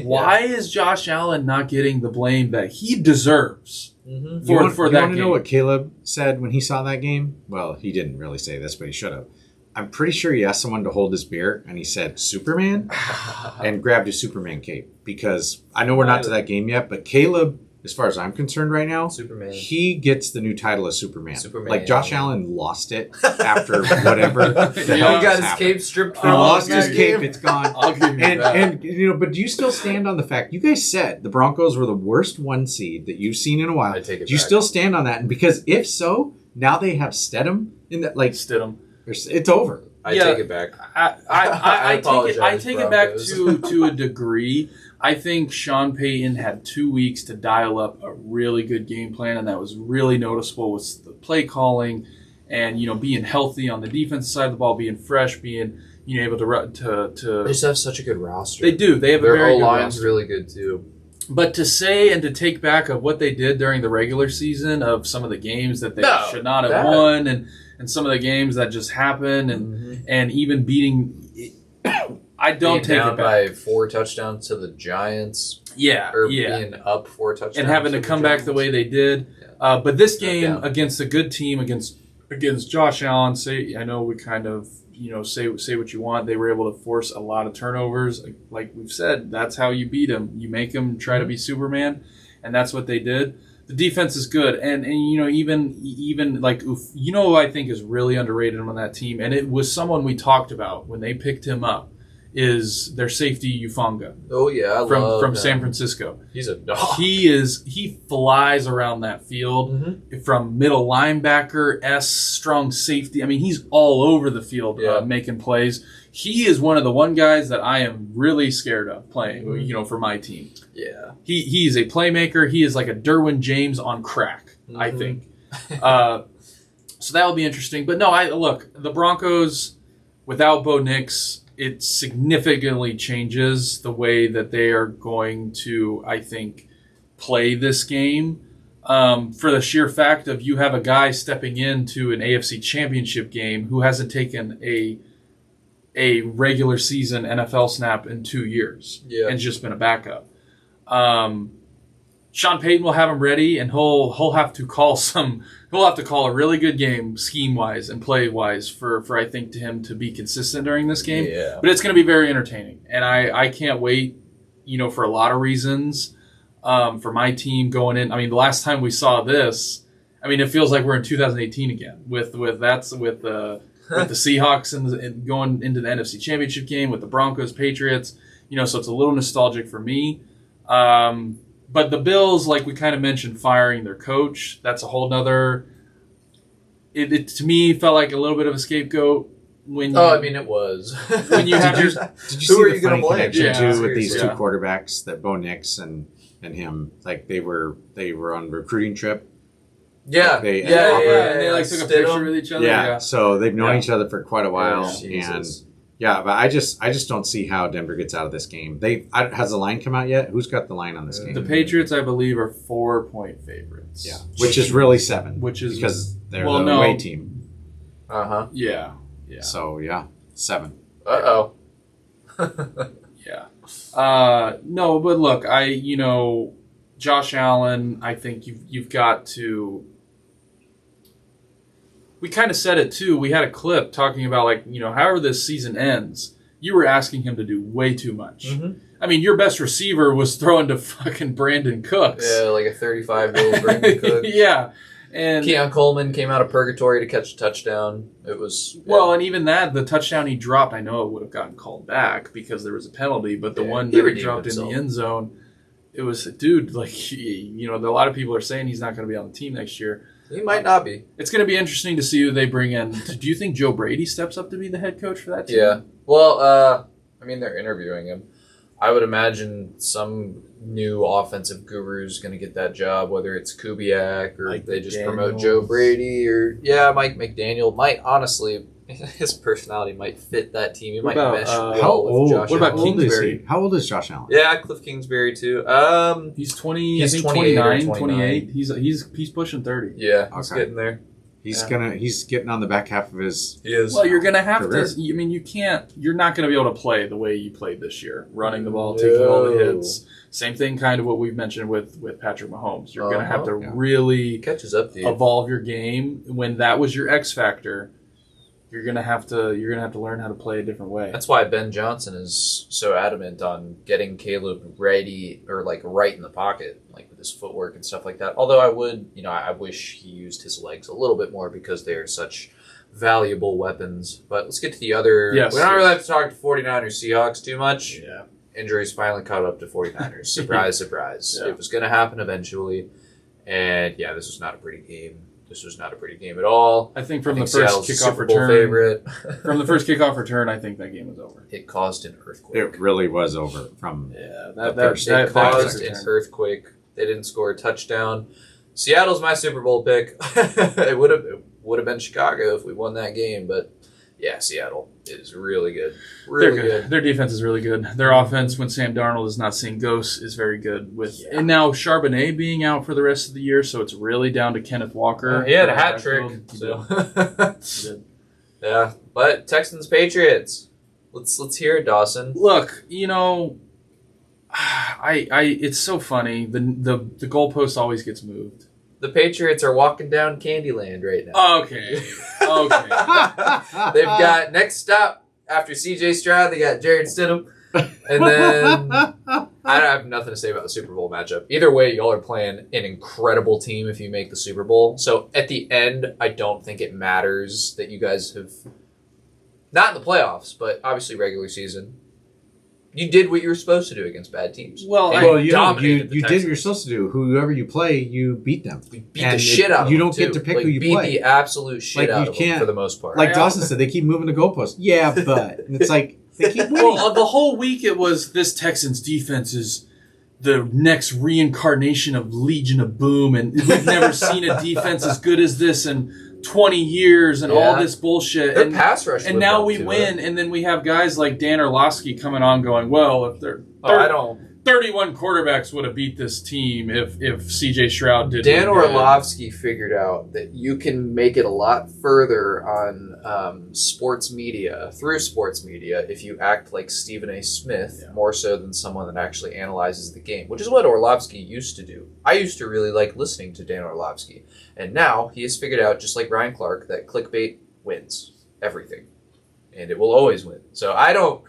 Why is Josh Allen not getting the blame that he deserves Mm-hmm. for you that want to game? know what Caleb said when he saw that game? Well, he didn't really say this, but he should have. I'm pretty sure he asked someone to hold his beer, and he said Superman, and grabbed his Superman cape. Because I know we're not to that game yet, but Caleb, as far as I'm concerned right now, Superman. he gets the new title of Superman. Superman. Like Josh Allen lost it after whatever the Yeah. hell He got just his happened. cape stripped He from him lost in his that cape. game. It's gone. I'll give you that. And but do you still stand on the fact you guys said the Broncos were the worst 1 seed that you've seen in a while? I take it Do you back. still stand on that? And because if so, now they have Stidham in that. Like Stidham. it's over. I Yeah. take it back. I apologize, take it back Broncos. to a degree. I think Sean Payton had 2 weeks to dial up a really good game plan, and that was really noticeable with the play calling and being healthy on the defensive side of the ball, being fresh, being able to They just have such a good roster. They do. They have a Their very good O-line's roster. really good too. But to say and to take back of what they did during the regular season of some of the games that they should not have won and some of the games that just happened and even beating I don't take it back. By 4 touchdowns to the Giants. Yeah. Or being up 4 touchdowns. And having to come back the way they did. Yeah. But this game against a good team, against Josh Allen, I know we kind of say what you want. They were able to force a lot of turnovers. Like we've said, that's how you beat them. You make them try to be Superman, and that's what they did. The defense is good, and even like I think is really underrated on that team, and it was someone we talked about when they picked him up. Is their safety Ufanga? Oh yeah, from San Francisco. He's a dog. He flies around that field from middle linebacker, strong safety. I mean, he's all over the field making plays. He is one of the guys that I am really scared of playing. For my team. Yeah, he is a playmaker. He is like a Derwin James on crack. I think. So that will be interesting. But no, look the Broncos without Bo Nix. It significantly changes the way that they are going to, I think, play this game. For the sheer fact of you have a guy stepping into an AFC Championship game who hasn't taken a regular season NFL snap in 2 years and just been a backup. Sean Payton will have him ready, and he'll have to call a really good game scheme wise and play wise for I think to him to be consistent during this game. Yeah. But it's going to be very entertaining, and I can't wait. For a lot of reasons. For my team going in, I mean, the last time we saw this, I mean, it feels like we're in 2018 again with the Seahawks and going into the NFC Championship game with the Broncos, Patriots. So it's a little nostalgic for me. But the Bills, like we kind of mentioned, firing their coach, that's a whole nother... It to me felt like a little bit of a scapegoat. It was. When you have did you see the funny connection too with these 2 Yeah. quarterbacks, that Bo Nix and him, like they were on recruiting trip. Yeah. And they took a picture with each other. Yeah, so they've known each other for quite a while. And but I just don't see how Denver gets out of this game. Has the line come out yet? Who's got the line on this game? The Patriots, I believe, are 4-point favorites. Yeah, which is really 7. Which is because they're the away team. Yeah. So 7. Uh-oh. Yeah. No, but look, Josh Allen, I think you've got to. We kind of said it too. We had a clip talking about however this season ends, you were asking him to do way too much. I mean, your best receiver was throwing to fucking Brandon Cooks. Yeah, like a 35-year-old Brandon Cooks. Yeah. And Keon Coleman came out of purgatory to catch a touchdown. It was... Yeah. Well, and even that, the touchdown he dropped, I know it would have gotten called back because there was a penalty, but the one that he dropped in the end zone, it was, dude, a lot of people are saying he's not going to be on the team next year. He might not be. It's going to be interesting to see who they bring in. Do you think Joe Brady steps up to be the head coach for that team? Yeah. Well, they're interviewing him. I would imagine some new offensive guru is going to get that job, whether it's Kubiak or Mike they just McDaniels. promote Joe Brady or, Mike McDaniel. Might, honestly, his personality might fit that team. He might mesh well with Josh what about Allen. Kingsbury? How old is Josh Allen? Yeah, Cliff Kingsbury, too. He's 20, He's I think 28 29, or 28. He's pushing 30. Yeah, he's getting there. He's getting on the back half of his... He is. Well, you're going to have career. to... I mean, you're not going to be able to play the way you played this year. Running the ball, taking all the hits. Same thing kind of what we've mentioned with Patrick Mahomes. You're going to have to really catches up to you. evolve your game. When that was your X factor, you're going to have to learn how to play a different way. That's why Ben Johnson is so adamant on getting Caleb ready or right in the pocket, with his footwork and stuff like that. Although I wish he used his legs a little bit more because they are such valuable weapons. But let's get to the other. Yes, we don't really have to talk to 49ers Seahawks too much. Yeah. Injuries finally caught up to 49ers. Surprise, surprise. Yeah. It was going to happen eventually. And this was not a pretty game. This was not a pretty game at all. I think from the first Seattle's kickoff Super Bowl return, favorite. from the first kickoff return, I think that game was over. It caused an earthquake. It really was over from... Yeah, It caused an earthquake. They didn't score a touchdown. Seattle's my Super Bowl pick. It would have been Chicago if we won that game, but Yeah, Seattle is really good. They're Really good. Their defense is really good. Their offense, when Sam Darnold is not seeing ghosts, is very good. And now Charbonnet being out for the rest of the year, so it's really down to Kenneth Walker. He had a hat trick. So. Yeah, but Texans Patriots. Let's hear it, Dawson. Look, it's so funny. The goalpost always gets moved. The Patriots are walking down Candyland right now. Okay. They've got next stop after CJ Stroud. They got Jared Stidham, and then I have nothing to say about the Super Bowl matchup. Either way, y'all are playing an incredible team if you make the Super Bowl. So at the end, I don't think it matters that you guys have not in the playoffs, but obviously regular season. You did what you were supposed to do against bad teams. You did what you're supposed to do. Whoever you play, you beat them. You beat the shit out of them. You don't get to pick who you play. Beat the absolute shit out of them for the most part. Like Dawson said, they keep moving the goalpost. Yeah, but and it's like they keep moving. Well, the whole week it was this Texans defense is the next reincarnation of Legion of Boom, and we've never seen a defense as good as this in 20 years and all this bullshit. Their pass rush. And now we win, and then we have guys like Dan Orlovsky coming on going, well, if they're 31 quarterbacks would have beat this team if CJ Stroud did. Dan Orlovsky figured out that you can make it a lot further on sports media, if you act like Stephen A. Smith, more so than someone that actually analyzes the game, which is what Orlovsky used to do. I used to really like listening to Dan Orlovsky. And now he has figured out, just like Ryan Clark, that clickbait wins everything. And it will always win. So I don't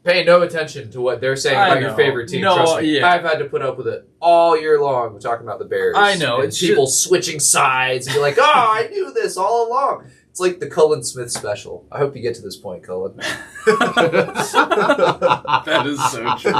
pay no attention to what they're saying about your favorite team. Trust me. I've had to put up with it all year long. We're talking about the Bears. I know. And people switching sides. And you're like, oh, I knew this all along. It's like the Cullen Smith special. I hope you get to this point, Cullen. That is so true.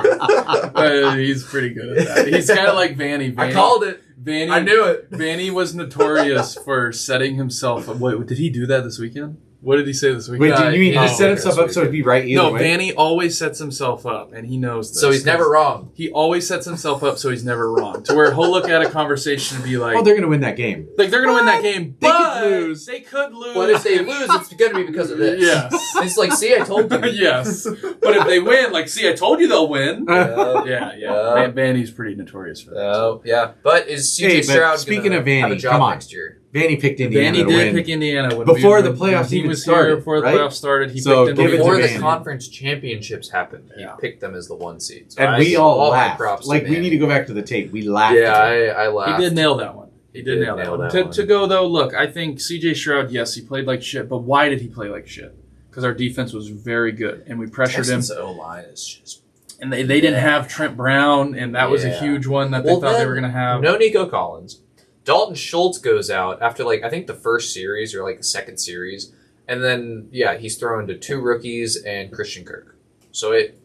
He's pretty good at that. He's kind of like Vanny. I called it. I knew it. Vanny was notorious for setting himself up. Wait, did he do that this weekend? What did he say this weekend? Wait, you mean he set himself up so it'd be right either way? No, Vanny always sets himself up, and he knows this. So he's never wrong. He always sets himself up so he's never wrong. To where he'll look at a conversation and be like... oh, they're going to win that game. Like, they're going to win that game, but they could lose. But if they lose, it's going to be because of this. Yes. It's like, see, I told you. Yes. But if they win, like, see, I told you they'll win. Yeah. Vanny's pretty notorious for that. Yeah. But is CJ Stroud speaking of Vanny, have a job next year? Vanny picked Indiana to win. Vanny did pick Indiana. Before the playoffs even started. Before the playoffs started, he picked them. Before the conference championships happened, he picked them as the 1 seed. So and we all laughed. Like, we need to go back to the tape. We laughed. Yeah, I laughed. He did nail that one. He did nail that one. To go, though, look, I think CJ Stroud, yes, he played like shit, but why did he play like shit? Because our defense was very good, and we pressured him. Texans O-line is just... And they didn't have Trent Brown, and that was a huge one that they thought they were going to have. No Nico Collins. Dalton Schultz goes out after, like, I think the first series or, like, the second series. And then, he's thrown to 2 rookies and Christian Kirk. So it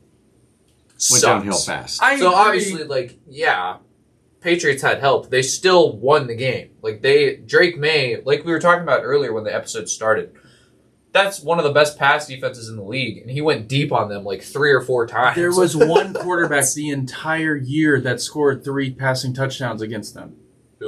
went downhill fast. So obviously, like, Patriots had help. They still won the game. Like, Drake May, like we were talking about earlier when the episode started, that's one of the best pass defenses in the league. And he went deep on them, like, 3 or 4 times. There was one quarterback the entire year that scored 3 passing touchdowns against them.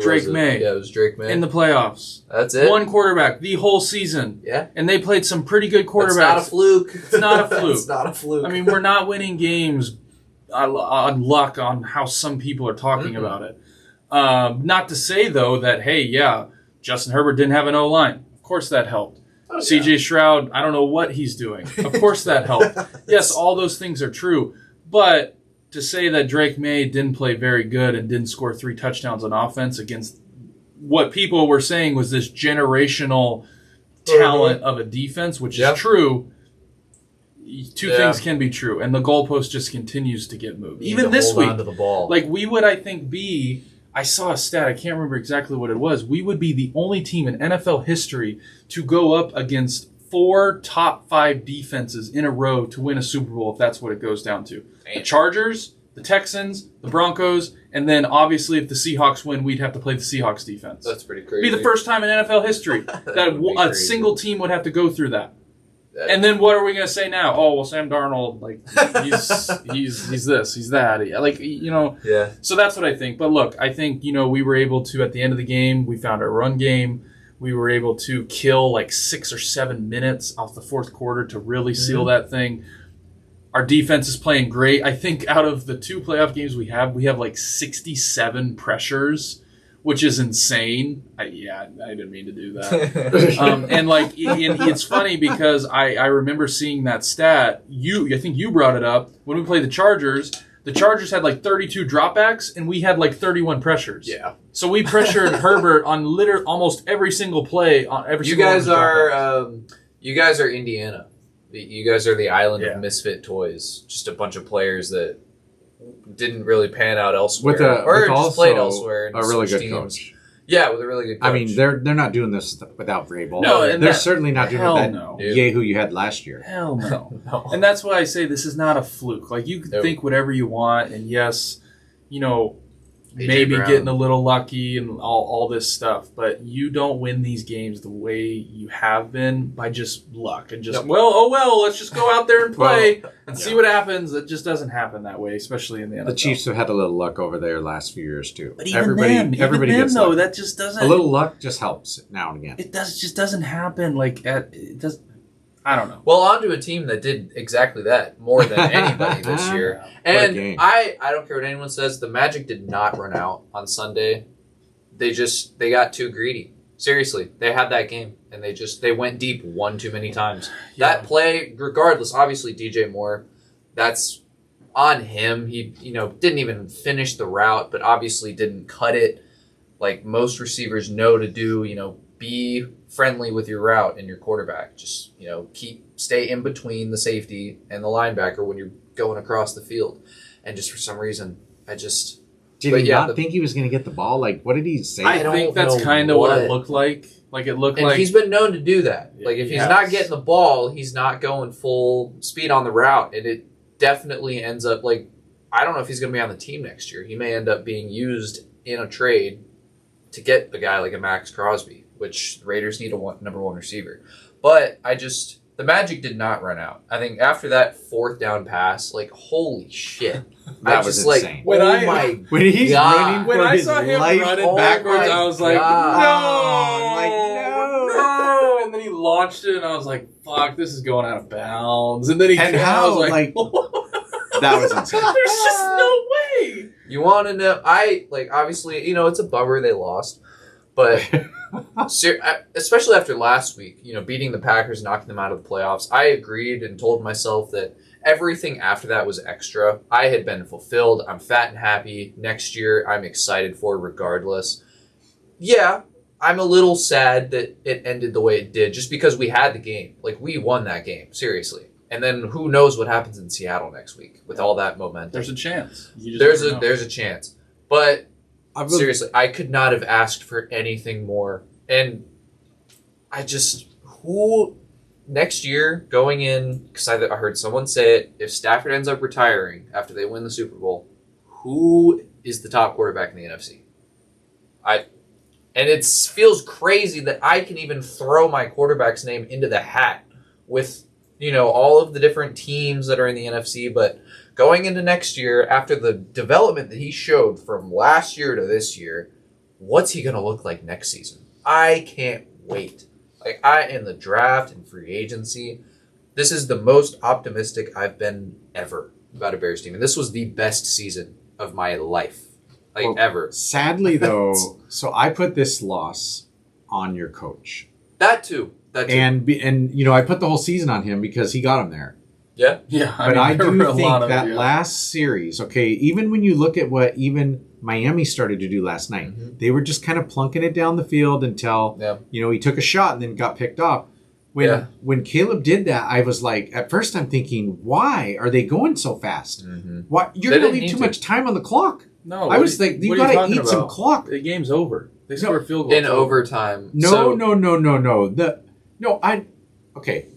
Drake May. Yeah, it was Drake May. In the playoffs. That's it. One quarterback the whole season. Yeah. And they played some pretty good quarterbacks. It's not a fluke. It's not a fluke. It's not a fluke. I mean, we're not winning games on luck on how some people are talking about it. Not to say, though, that, hey, Justin Herbert didn't have an O-line. Of course that helped. Oh, CJ Stroud, I don't know what he's doing. Of course that helped. Yes, all those things are true. But to say that Drake May didn't play very good and didn't score 3 touchdowns on offense against what people were saying was this generational talent of a defense, which is true. 2 things can be true, and the goalpost just continues to get moved. Even this week, onto the ball. Like we would, I think, I saw a stat, I can't remember exactly what it was. We would be the only team in NFL history to go up against 4 top 5 defenses in a row to win a Super Bowl, if that's what it goes down to. The Chargers, the Texans, the Broncos, and then obviously if the Seahawks win, we'd have to play the Seahawks defense. That's pretty crazy. It'd be the first time in NFL history that a single team would have to go through that. And then what are we going to say now? Oh, well, Sam Darnold, like, he's this, he's that. Like, Yeah. So that's what I think. But look, I think, we were able to, at the end of the game, we found our run game. We were able to kill like 6 or 7 minutes off the fourth quarter to really seal that thing. Our defense is playing great. I think out of the 2 playoff games we have like 67 pressures, which is insane. I didn't mean to do that. And it's funny because I remember seeing that stat. I think you brought it up when we played the Chargers. The Chargers had like 32 dropbacks, and we had like 31 pressures. Yeah. So we pressured Herbert on almost every single play on every. You guys are Indiana. You guys are the island of misfit toys. Just a bunch of players that didn't really pan out elsewhere, or just played elsewhere. A really good coach. Yeah, with a really good coach. I mean, they're not doing this without Vrabel. No, and they're certainly not doing that no. Yehu you had last year. Hell no. No. And that's why I say this is not a fluke. Like, you can think whatever you want, and yes, maybe getting a little lucky and all this stuff, but you don't win these games the way you have been by just luck and just let's just go out there and play and see what happens. It just doesn't happen that way, especially in the NFL. The Chiefs have had a little luck over there last few years too. But everybody gets luck. That just doesn't. A little luck just helps now and again. It just doesn't happen it does. I don't know. Well, onto a team that did exactly that more than anybody this year. And I don't care what anyone says, the Magic did not run out on Sunday. They got too greedy. Seriously, they had that game, and they went deep one too many times. Yeah. That play, regardless, obviously DJ Moore, that's on him. He didn't even finish the route, but obviously didn't cut it like most receivers know to do. Be friendly with your route and your quarterback. Just, stay in between the safety and the linebacker when you're going across the field. And just for some reason, did he not think he was going to get the ball? Like, what did he say? I think that's kind of what it looked like. Like, it looked like... he's been known to do that. Like, if he's not getting the ball, he's not going full speed on the route. And it definitely ends up, like, I don't know if he's going to be on the team next year. He may end up being used in a trade to get a guy like a Max Crosby, which the Raiders need a number 1 receiver. But the Magic did not run out. I think after that 4th down pass, like, holy shit. That was insane. When he's running when I saw him running backwards, I was like, no. And then he launched it, and I was like, fuck, this is going out of bounds. And then he I was like that was insane. There's just no way. You want to know, obviously, it's a bummer they lost. But especially after last week, beating the Packers, knocking them out of the playoffs, I agreed and told myself that everything after that was extra. I had been fulfilled. I'm fat and happy. Next year, I'm excited for regardless. Yeah, I'm a little sad that it ended the way it did just because we had the game. Like, we won that game, seriously. And then who knows what happens in Seattle next week with all that momentum. There's a chance. There's a chance. But... seriously, I could not have asked for anything more. And next year, going in, because I heard someone say it, if Stafford ends up retiring after they win the Super Bowl, who is the top quarterback in the NFC? And it feels crazy that I can even throw my quarterback's name into the hat with, all of the different teams that are in the NFC, but... going into next year, after the development that he showed from last year to this year, what's he going to look like next season? I can't wait. In the draft and free agency, this is the most optimistic I've been ever about a Bears team. And this was the best season of my life, ever. Sadly, though, so I put this loss on your coach. That too. And I put the whole season on him because he got him there. Yeah. But I do think that last series, even when you look at what even Miami started to do last night, they were just kind of plunking it down the field until, he took a shot and then got picked off. When Caleb did that, I was like, at first I'm thinking, why are they going so fast? Why you're going to leave too much time on the clock? No. I was like, you got to eat some clock. The game's over. They score a field goal. In overtime. No. Okay,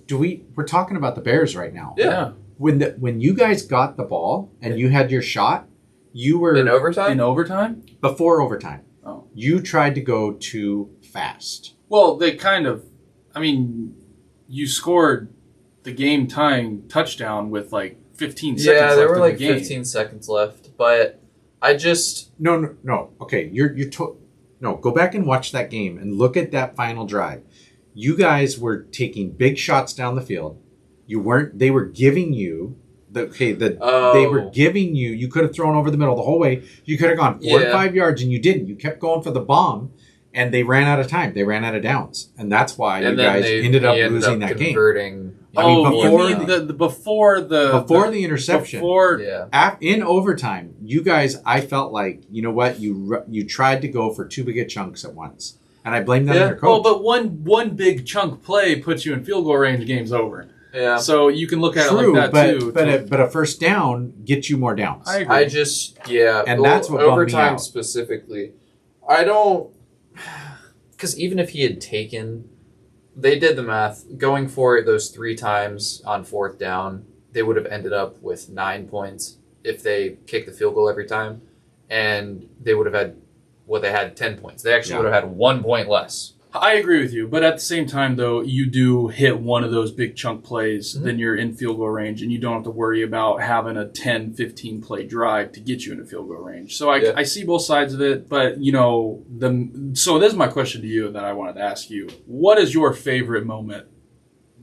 we're talking about the Bears right now. Yeah. When you guys got the ball and you had your shot, you were... In overtime? In overtime? Before overtime. Oh. You tried to go too fast. Well, they kind of... you scored the game-tying touchdown with 15 seconds left. Yeah, there were 15 seconds left, but I just... No. Okay, No, go back and watch that game and look at that final drive. You guys were taking big shots down the field. You weren't. They were giving you they were giving you. You could have thrown over the middle the whole way. You could have gone 4 to 5 yards, and you didn't. You kept going for the bomb, and they ran out of time. They ran out of downs, and that's why you guys ended up losing that game. Before the interception, in overtime, you guys, I felt like, you know what, you tried to go for two big chunks at once, and I blame that on your coach. Well, but one big chunk play puts you in field goal range, game's over. Yeah. So you can look at it like that too. But a first down gets you more downs. I agree. And that's what bummed me out. Overtime specifically, I don't, because even if he had taken. They did the math. Going for it those 3 times on 4th down, they would have ended up with 9 points if they kicked the field goal every time. And they would have had, they had 10 points. They actually would have had 1 point less. I agree with you. But at the same time, though, you do hit one of those big chunk plays, then you're in field goal range, and you don't have to worry about having a 10, 15 play drive to get you into field goal range. So I see both sides of it. But, so this is my question to you that I wanted to ask you. What is your favorite moment?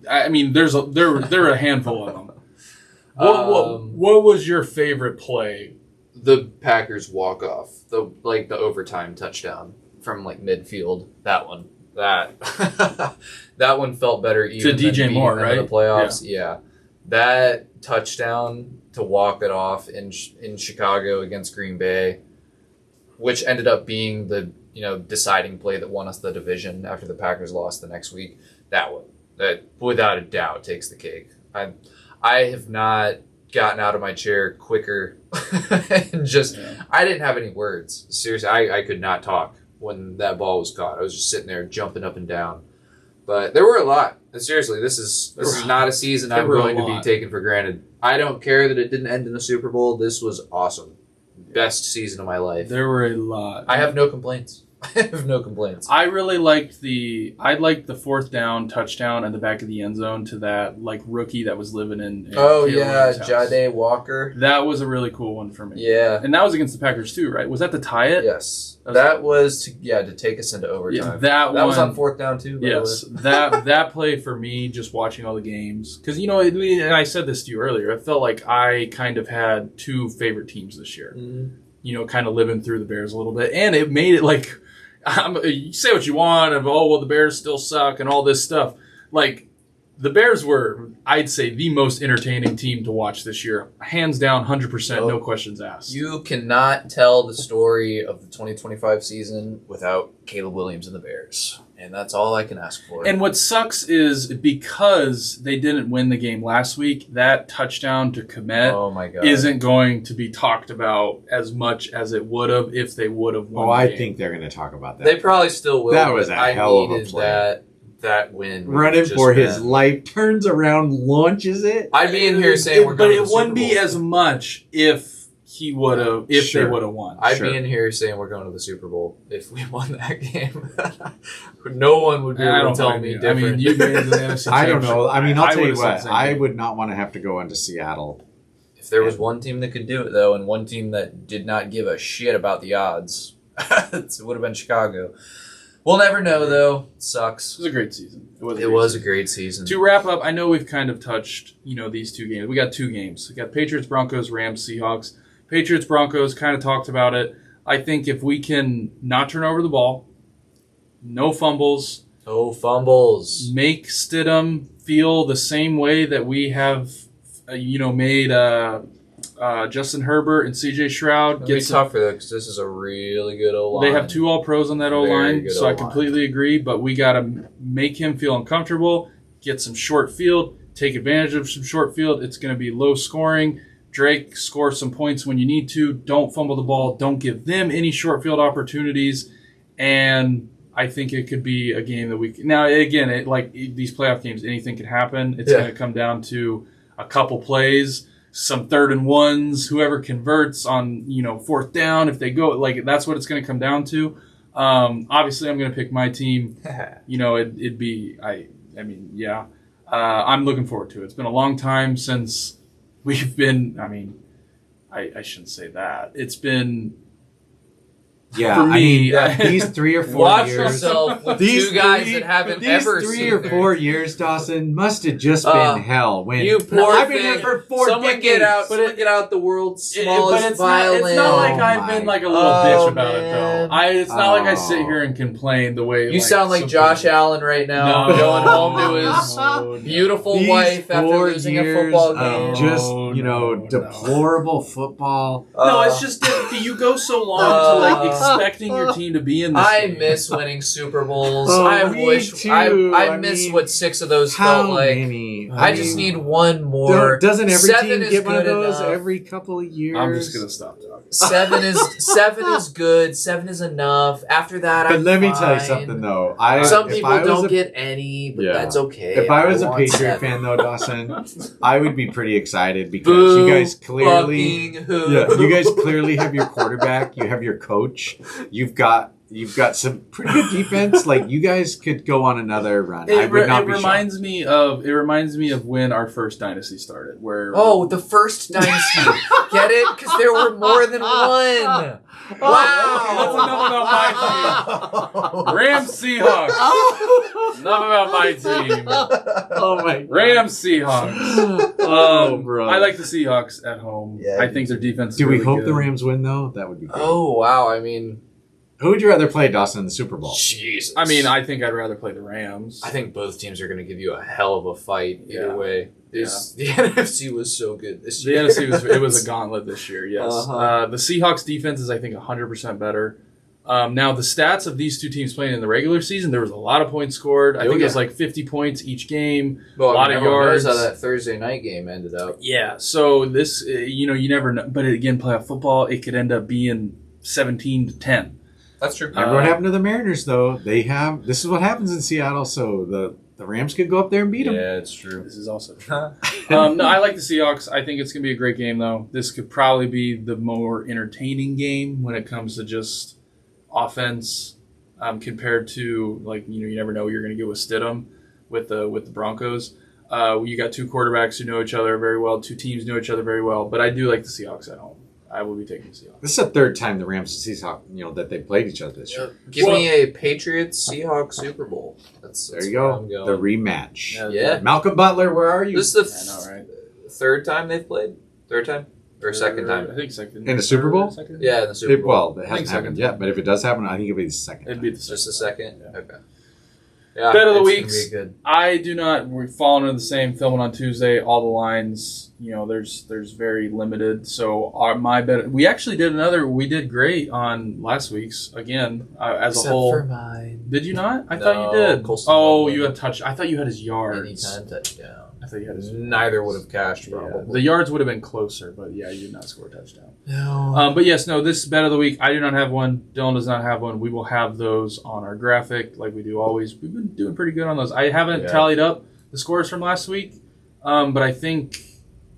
I mean, there are a handful of them. What was your favorite play? The Packers walk-off. The overtime touchdown from, midfield. That one. That one felt better even to DJ Moore, right? In the playoffs. Yeah. That touchdown to walk it off in Chicago against Green Bay, which ended up being the deciding play that won us the division after the Packers lost the next week. That without a doubt takes the cake. I have not gotten out of my chair quicker and I didn't have any words. Seriously, I could not talk when that ball was caught. I was just sitting there jumping up and down. But there were a lot. Seriously, this is not a season I'm going to be taken for granted. I don't care that it didn't end in a Super Bowl. This was awesome. Best season of my life. There were a lot. I have no complaints. I have no complaints. I really liked the 4th down touchdown in the back of the end zone to that rookie that was living in Jade Walker. That was a really cool one for me. Yeah. And that was against the Packers too, right? Was that to tie it? Yes. That was to take us into overtime. Yeah, that was on 4th down too. Yes. that play for me, just watching all the games, because and I said this to you earlier, I felt like I kind of had 2 favorite teams this year. Mm-hmm. Kind of living through the Bears a little bit, and it made it you say what you want of, the Bears still suck and all this stuff. The Bears were, I'd say, the most entertaining team to watch this year. Hands down, 100%, no questions asked. You cannot tell the story of the 2025 season without Caleb Williams and the Bears. And that's all I can ask for. And what sucks is because they didn't win the game last week, that touchdown to Komet isn't going to be talked about as much as it would have if they would have won the game. I think they're going to talk about that. They probably still will. That was a hell of a play. That win. Running for his life, turns around, launches it. I'd be in here saying we're going to the Super Bowl. But it wouldn't be as much if he would have, they would have won. I'd be in here saying we're going to the Super Bowl if we won that game. No one would be able to tell me different. I mean, you made the NFC. I don't know. I mean, I'll tell you what. I would not want to have to go into Seattle. If there was one team that could do it, though, and one team that did not give a shit about the odds, it would have been Chicago. We'll never know, though. It sucks. It was a great season. It was a great season. To wrap up, I know we've kind of touched, these 2 games. We got 2 games. We got Patriots, Broncos, Rams, Seahawks. Patriots, Broncos, kind of talked about it. I think if we can not turn over the ball, no fumbles. No fumbles. Make Stidham feel the same way that we have, made Justin Herbert and C.J. Stroud. It'll be tough for them because this is a really good O-line. They have 2 All-Pros on that O-line, so I completely agree. But we got to make him feel uncomfortable, get some short field, take advantage of some short field. It's going to be low scoring. Drake, score some points when you need to. Don't fumble the ball. Don't give them any short field opportunities. And I think it could be a game that we can. Now, again, these playoff games, anything can happen. It's going to come down to a couple plays, some 3rd and 1s, whoever converts on, 4th down. If they go, that's what it's going to come down to. Obviously, I'm going to pick my team. It'd be, I'm looking forward to it. It's been a long time since we've been, I shouldn't say that. It's been Yeah, For me, these 3 or 4 Watch years. yourself with These two guys three- that haven't These ever 3 seen or their- 4 years, Dawson, must have just been hell. When You poor I've been thing. here for 4 Someone decades. get out. But Someone get out the world's but smallest it's violin. not like Oh I've my been like a little God. bitch Oh, about man. it though. It's not like I sit Oh. here and complain the way You sound like some Josh people- Allen right now, No. going home to his No. beautiful These wife after 4 losing a years football of game. just No. deplorable football. No, it's just that you go so long to like expecting your team to be in this. I game. miss winning Super Bowls. Oh, I me wish too. I I miss mean, what 6 of those How felt like. many? I just need one more. Doesn't every 7 team is get one of good those enough. every couple of years? I'm just gonna stop talking. 7 is good. 7 is enough. After that, But I'm let me tell you fine. something though. Some if people I was don't a- get any, but Yeah. that's okay. If I was a want Patriot 7. fan though, Dawson, I would be pretty excited because you guys clearly, fucking who? yeah, you guys clearly have your quarterback, you have your coach, you've got some pretty good defense. Like you guys could go on another run. I would not be reminds me of when our first dynasty started, where Oh, the first dynasty. Get it? Because there were more than one. That's Wow. enough about my team. Rams Seahawks. Enough about my team. Oh my Rams Seahawks. Oh, bro. I like the Seahawks at home. Yeah, I me think their defense. Is Do we really hope good. the Rams win though? That would be great. Oh, wow. I mean, Who would you rather play, Dawson, in the Super Bowl? Jesus. I mean, I think I'd rather play the Rams. I think both teams are going to give you a hell of a fight either Yeah. way. The NFC was so good this The year. NFC was a gauntlet this year. Yes, Uh-huh. the Seahawks defense is I think 100% better. Now the stats of these two teams playing in the regular season, there was a lot of points scored. I think it was like 50 points each game. Well, a lot of everyone knows yards. how that Thursday night game ended up. Yeah, so this you never know. But again, playoff football, it could end up being 17-10. That's true. Remember what happened to the Mariners, though? This is what happens in Seattle, so the Rams could go up there and beat them. Yeah, it's true. This is also true. No, I like the Seahawks. I think it's going to be a great game, though. This could probably be the more entertaining game when it comes to just offense compared to, like, you never know what you're going to get with Stidham with the Broncos. You got two quarterbacks who know each other very well. Two teams know each other very well. But I do like the Seahawks at home. I will be taking the Seahawks. This is the third time the Rams and Seahawks, that they played each other this year. Give me a Patriots Seahawks Super Bowl. That's There you where go. I'm going. The rematch. Yeah. Malcolm Butler, where are you? This is I know, right? third time they've played? Third time? Or second I time? think second. In the Super Bowl? Second? Yeah, in the Super Bowl. Well, it I think hasn't happened second. yet, but if it does happen, I think it'll be the second. It'd be the Just a second. second? Yeah. Okay. Yeah, Bet of the it's gonna weeks. be good. I do not. We're falling into the same. Filming on Tuesday. All the lines. There's very limited. So my bet. We actually did another. We did great on last week's again as Except a whole. for mine. Did you not? I No, thought you did. Colston Oh, won. you had touch. I thought you had his yards. Anytime touchdown. I thought you had his. Neither would have cashed, Yeah. probably. The yards would have been closer, but yeah, you did not score a touchdown. No. But yes, no, this bet of the week, I do not have one. Dylan does not have one. We will have those on our graphic like we do always. We've been doing pretty good on those. I haven't tallied up the scores from last week, but I think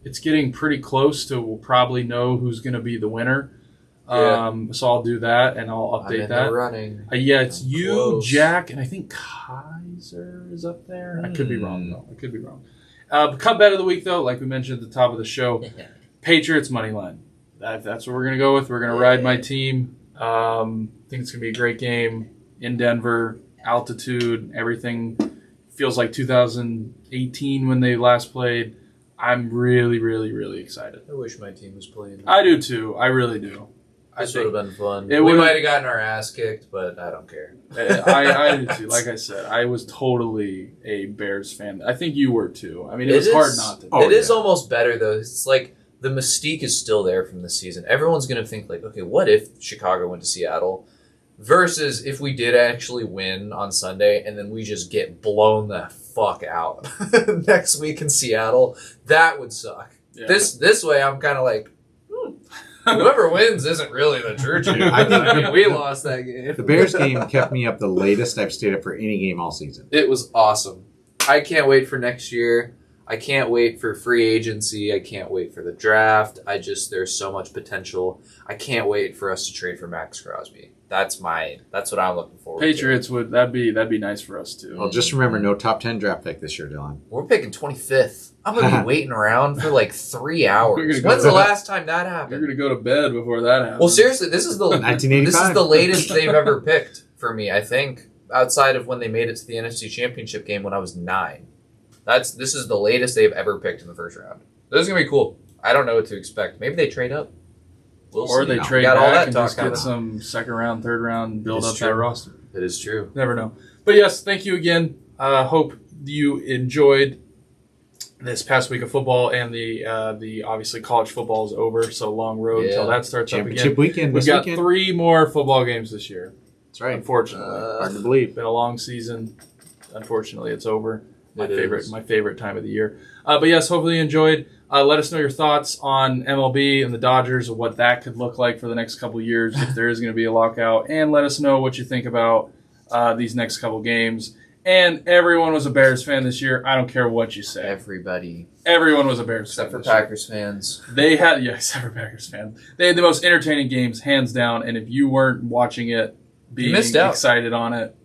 it's getting pretty close to we'll probably know who's going to be the winner. So I'll do that, and I'll update I'm in that. the running. Yeah, it's I'm you, close. Jack, and I think Kaiser is up there. I could be wrong, though. I could be wrong. Cut bet of the week, though, like we mentioned at the top of the show, Patriots money line. That's what we're going to go with. We're going to ride my team. I think it's going to be a great game in Denver. Altitude, everything feels like 2018 when they last played. I'm really, really, really excited. I wish my team was playing. I do, too. I really do. This would have been fun. It We would've- might have gotten our ass kicked, but I don't care. I do too. Like I said, I was totally a Bears fan. I think you were too. I mean, it was is- hard not to. Oh, It is yeah. almost better, though. It's like the mystique is still there from the season. Everyone's going to think, like, okay, what if Chicago went to Seattle? Versus if we did actually win on Sunday and then we just get blown the fuck out next week in Seattle. That would suck. Yeah. This way, I'm kind of like, whoever wins isn't really the true team. I think mean, we lost that game. The Bears game kept me up the latest I've stayed up for any game all season. It was awesome. I can't wait for next year. I can't wait for free agency. I can't wait for the draft. There's so much potential. I can't wait for us to trade for Max Crosby. That's what I'm looking forward to. Patriots that'd be nice for us too. Well, just remember, no top 10 draft pick this year, Dylan. We're picking 25th. I'm going to be waiting around for like 3 hours. When's the last time that happened? You're going to go to bed before that happens. Well, seriously, this is the 1985. This is the latest they've ever picked for me, I think, outside of when they made it to the NFC Championship game when I was 9. This is the latest they've ever picked in the first round. This is going to be cool. I don't know what to expect. Maybe they trade up. Or they trade got all back that and talk just get coming. some second round, third round, build It is up true. that roster. It is true. Never know. But yes, thank you again. Hope you enjoyed this past week of football, and the obviously college football is over, so long road Yeah. until that starts up again. Championship weekend We've this got weekend. 3 more football games this year. That's right. Unfortunately, Hard to believe. been a long season. Unfortunately, it's over. My It favorite time of the year. But yes, hopefully you enjoyed. Let us know your thoughts on MLB and the Dodgers and what that could look like for the next couple of years if there is going to be a lockout. And let us know what you think about these next couple games. And everyone was a Bears fan this year. I don't care what you say. Everybody. Everyone was a Bears Except fan for this year. Packers fans. They had, except for Packers fans. They had the most entertaining games, hands down. And if you weren't watching it, being missed out. excited on it,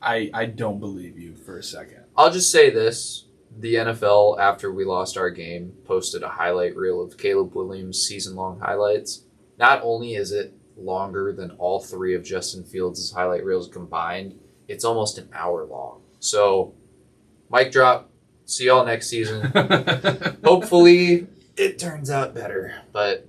I don't believe you for a second. I'll just say this. The NFL, after we lost our game, posted a highlight reel of Caleb Williams' season-long highlights. Not only is it longer than all 3 of Justin Fields' highlight reels combined, it's almost an hour long. So, mic drop. See y'all next season. Hopefully, it turns out better. But,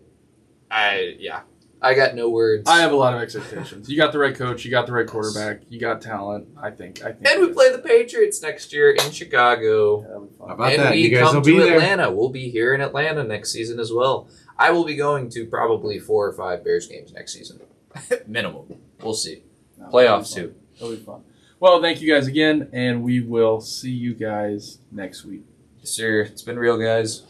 I got no words. I have a lot of expectations. You got the right coach. You got the right quarterback. You got talent. I think. And we play the Patriots next year in Chicago. Yeah, that'll be fun. How about And that? we You guys come will be to there. Atlanta. We'll be here in Atlanta next season as well. I will be going to probably 4 or 5 Bears games next season. Minimum. We'll see. Playoffs too. It'll be fun. Well, thank you guys again, and we will see you guys next week. Yes, sir. It's been real, guys.